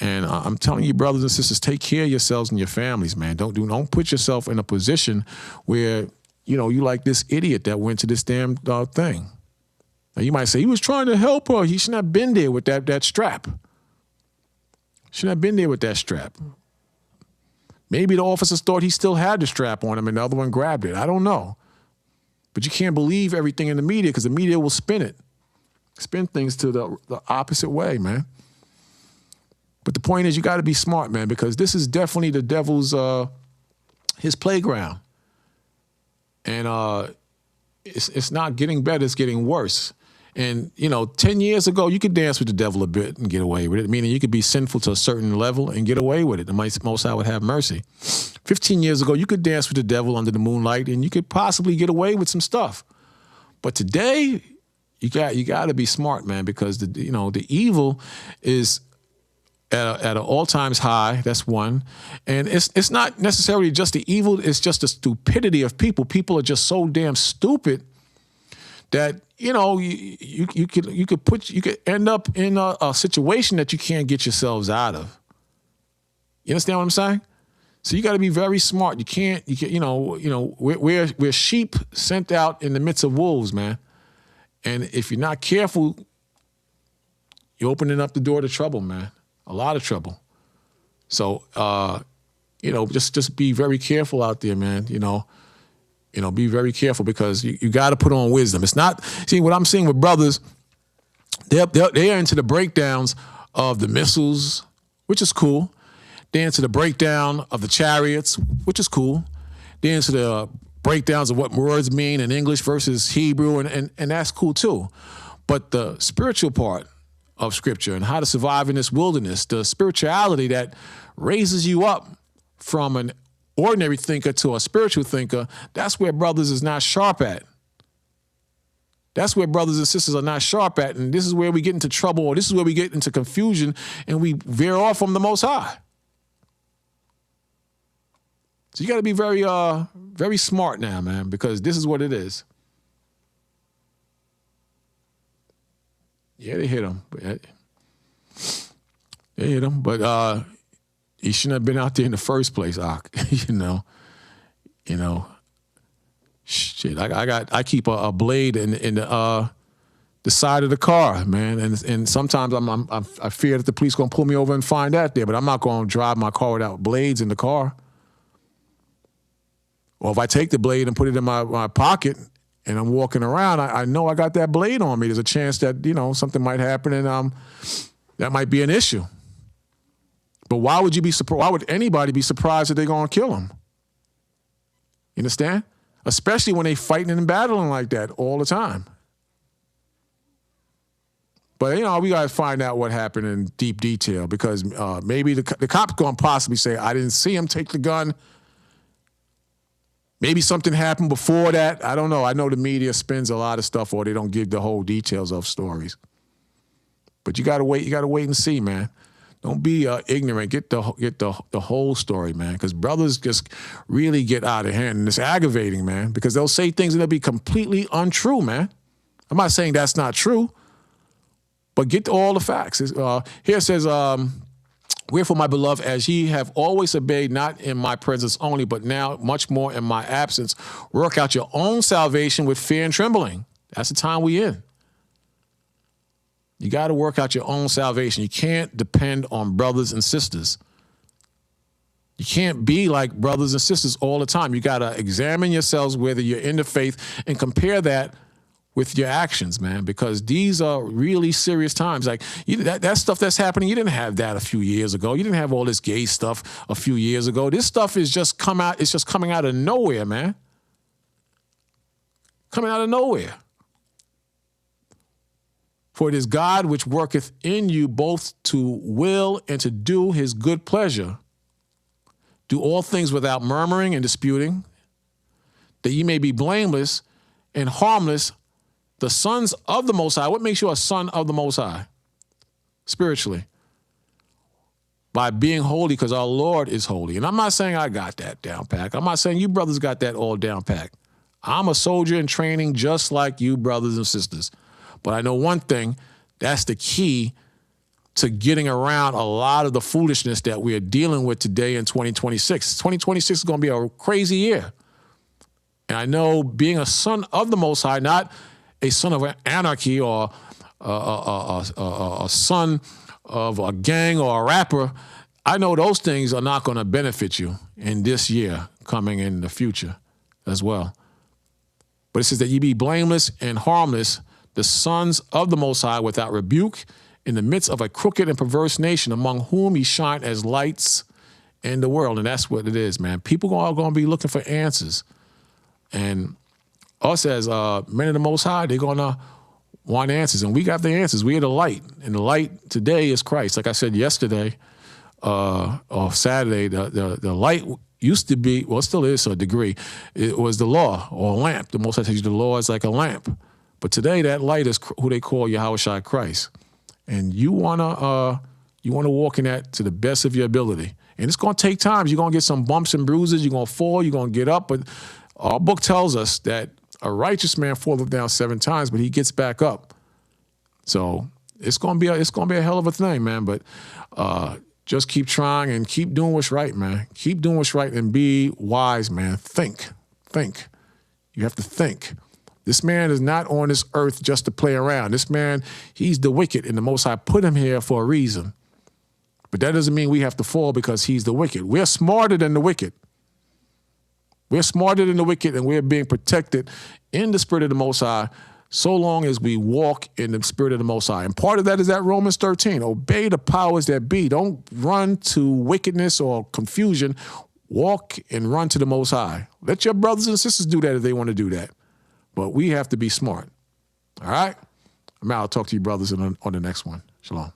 and I'm telling you, brothers and sisters, take care of yourselves and your families, man. Don't put yourself in a position where you like this idiot that went to this damn thing. Now you might say he was trying to help her. He shouldn't have been there with that strap. Shouldn't have been there with that strap. Maybe the officers thought he still had the strap on him and the other one grabbed it. I don't know. But you can't believe everything in the media because the media will spin things to the opposite way, man. But the point is you got to be smart, man, because this is definitely the devil's, his playground. And it's not getting better, it's getting worse. And, 10 years ago, you could dance with the devil a bit and get away with it, meaning you could be sinful to a certain level and get away with it. The Most High would have mercy. 15 years ago, you could dance with the devil under the moonlight and you could possibly get away with some stuff. But today, you got to be smart, man, because the evil is at an all-times high. That's one. And it's not necessarily just the evil, it's just the stupidity of people. People are just so damn stupid that you could end up in a situation that you can't get yourselves out of. You understand what I'm saying? So you got to be very smart. We're sheep sent out in the midst of wolves, man. And if you're not careful, you're opening up the door to trouble, man. A lot of trouble. So just be very careful out there, man. Be very careful because you got to put on wisdom. It's not, see, what I'm seeing with brothers, they're into the breakdowns of the missiles, which is cool. They're into the breakdown of the chariots, which is cool. They're into the breakdowns of what words mean in English versus Hebrew, and that's cool too. But the spiritual part of Scripture and how to survive in this wilderness, the spirituality that raises you up from an ordinary thinker to a spiritual thinker, that's where brothers is not sharp at. That's where brothers and sisters are not sharp at, and this is where we get into trouble, or this is where we get into confusion, and we veer off from the Most High. So you got to be very, very smart now, man, because this is what it is. Yeah, they hit him. They hit him, but he shouldn't have been out there in the first place, Ak. Shit. I keep a blade in the side of the car, man, and sometimes I fear that the police gonna pull me over and find that there, but I'm not gonna drive my car without blades in the car. Or if I take the blade and put it in my pocket and I'm walking around, I know I got that blade on me. There's a chance that, something might happen and that might be an issue. But why would you be surprised? Why would anybody be surprised that they're going to kill him? You understand? Especially when they fighting and battling like that all the time. But, we got to find out what happened in deep detail because maybe the cop's going to possibly say, I didn't see him take the gun. Maybe something happened before that. I don't know. I know the media spins a lot of stuff or they don't give the whole details of stories. But you got to wait. You got to wait and see, man. Don't be ignorant. Get the whole story, man, because brothers just really get out of hand. And it's aggravating, man, because they'll say things and they'll be completely untrue, man. I'm not saying that's not true, but get all the facts. Here it says, wherefore, my beloved, as ye have always obeyed, not in my presence only, but now much more in my absence, work out your own salvation with fear and trembling. That's the time we in. You got to work out your own salvation. You can't depend on brothers and sisters. You can't be like brothers and sisters all the time. You got to examine yourselves whether you're in the faith and compare that with your actions, man, because these are really serious times. Like that stuff that's happening, you didn't have that a few years ago. You didn't have all this gay stuff a few years ago. This stuff is just it's just coming out of nowhere, man. Coming out of nowhere. For it is God which worketh in you both to will and to do his good pleasure. Do all things without murmuring and disputing, that ye may be blameless and harmless, the sons of the Most High. What makes you a son of the Most High? Spiritually. By being holy, because our Lord is holy. And I'm not saying I got that down pat. I'm not saying you brothers got that all down pat. I'm a soldier in training just like you brothers and sisters. But I know one thing, that's the key to getting around a lot of the foolishness that we are dealing with today in 2026. 2026 is going to be a crazy year. And I know being a son of the Most High, not a son of anarchy or a son of a gang or a rapper, I know those things are not going to benefit you in this year coming in the future as well. But it says that ye be blameless and harmless, the sons of the Most High, without rebuke, in the midst of a crooked and perverse nation, among whom ye shine as lights in the world. And that's what it is, man. People are going to be looking for answers. And us as men of the Most High, they're going to want answers. And we got the answers. We are the light. And the light today is Christ. Like I said yesterday or Saturday, the light used to be, well, it still is to a degree, it was the law or a lamp. The Most High says the law is like a lamp. But today that light is who they call Yahushua Christ. And you wanna walk in that to the best of your ability. And it's gonna take time. You're gonna get some bumps and bruises, you're gonna fall, you're gonna get up. But our book tells us that a righteous man falleth down 7 times, but he gets back up. So it's gonna be a hell of a thing, man. But just keep trying and keep doing what's right, man. Keep doing what's right and be wise, man. Think. You have to think. This man is not on this earth just to play around. This man, he's the wicked, and the Most High put him here for a reason. But that doesn't mean we have to fall because he's the wicked. We're smarter than the wicked. We're smarter than the wicked, and we're being protected in the spirit of the Most High so long as we walk in the spirit of the Most High. And part of that is that Romans 13. Obey the powers that be. Don't run to wickedness or confusion. Walk and run to the Most High. Let your brothers and sisters do that if they want to do that. But we have to be smart. All right? I'll talk to you brothers on the next one. Shalom.